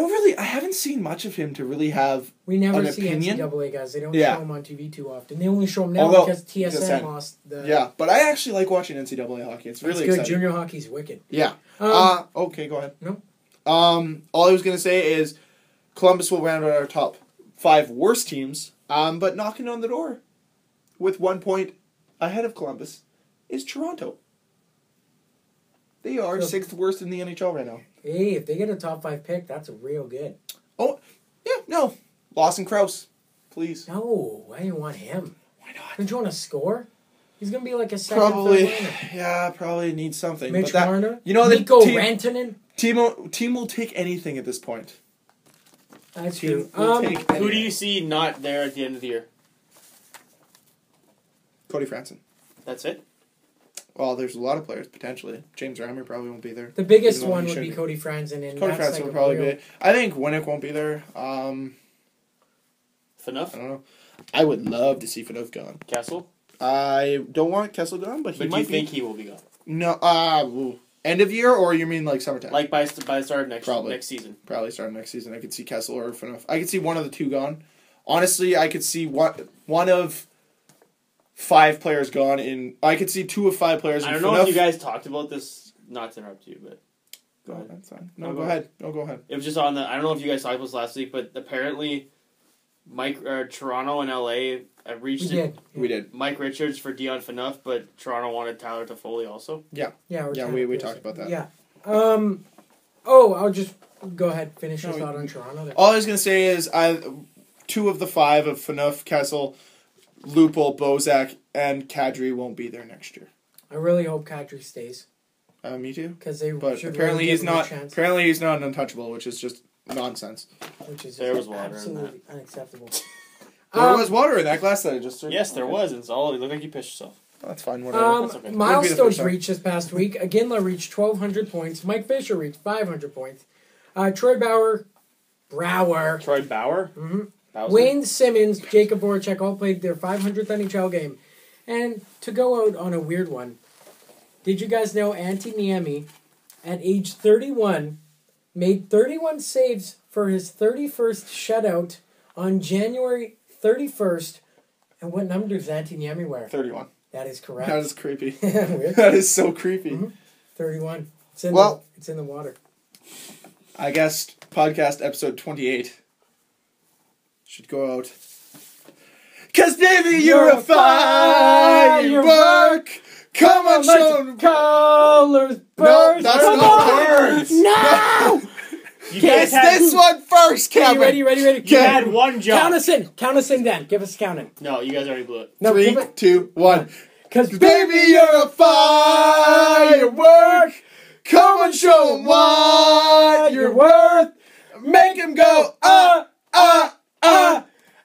haven't seen much of him to really have We never an see opinion. NCAA guys. They don't Yeah. show them on TV too often. They only show them now Although, because TSN TSN. lost the. Yeah, but I actually like watching NCAA hockey. It's really It's good. exciting. Junior hockey's wicked. Yeah. Um, Okay, go ahead. No. All I was going to say is Columbus will round out our top 5 worst teams, but knocking on the door with 1 point ahead of Columbus is Toronto. They are 6th worst in the NHL right now. Hey, if they get a top 5 pick, that's real good. Oh, yeah, no. Lawson Krause, please. No, I didn't want him. Why not? Don't you want to score? He's gonna be like a second, third liner. Probably needs something. Mitch but Marner, you know, the Mikko team, Rantanen. team will take anything at this point. That's Team true. will take Who do anything. you see not there at the end of the year? Cody Franson. That's it? Well, there's a lot of players, potentially. James Reimer probably won't be there. The biggest Even though one he would should be be. Cody Franzen, and Cody that's Franson like will a probably real- be. I think Winnick won't be there. I Enough? don't know. I would love to see Fanuf gone. Kessel? I don't want Kessel gone, but he But do might you think he will be gone? No, end of year, or you mean like summertime? Like by the start of next Probably. season. Probably starting next season. I could see Kessel or Fanuf. I could see one of the two gone. Honestly, I could see one of 5 players gone I could see 2 of 5 players. I in don't know Phaneuf. if you guys talked about this. Not to interrupt you, but go ahead. That's fine. No, go ahead. It was just on the. I don't know if you guys talked about this last week, but apparently, Toronto and LA reached We did. Mike Richards for Dion Phaneuf, but Toronto wanted Tyler Toffoli also. Yeah, we talked about that. Yeah. I'll just go ahead. Finish your No, thought on Toronto. There. All I was gonna say is 2 of the 5 of Phaneuf, Kessel, Lupul, Bozak, and Kadri won't be there next year. I really hope Kadri stays Me too. because they But should apparently really he's give him a not. chance, Apparently he's not an untouchable, which is just nonsense. which is There was water in absolutely unacceptable. There was water in that glass that I just. Yes, there was. It's all. It looked like you pissed yourself. That's fine. Whatever. That's okay. Wouldn't be the Milestones first time. reached this past week. Iginla reached 1,200 points. Mike Fisher reached 500 points. Troy Brower. Troy Bauer. Mm-hmm. Bowser? Wayne Simmons, Jacob Voracek all played their 500th NHL game. And to go out on a weird one, did you guys know Antti Niemi, at age 31, made 31 saves for his 31st shutout on January 31st? And what number does Antti Niemi wear? 31. That is correct. That is creepy. Weird. That is so creepy. Mhm. 31. It's in the water. I guess podcast episode 28 should go out. 'Cause baby, you're a firework. Come on, show colors No, burst. that's Come not on. words. No! You Guess guys had this one first, Okay, Kevin. ready. You had one job. Count us in. Count us in, Dan. Give us a count in. No, you guys already blew it. No, 3, give it. 2, 1. Because Baby, you're a firework. Come and show 'em what you're worth. Make 'em go,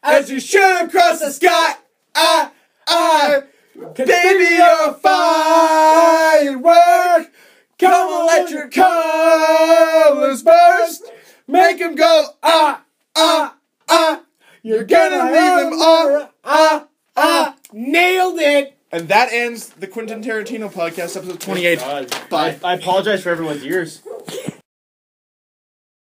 as you shoot across the sky, Baby, you're a firework. Come and let your colors burst. Make 'em go, You're gonna leave them all, Nailed it. And that ends the Quentin Tarantino podcast, episode 28. God. Bye. I apologize for everyone's ears.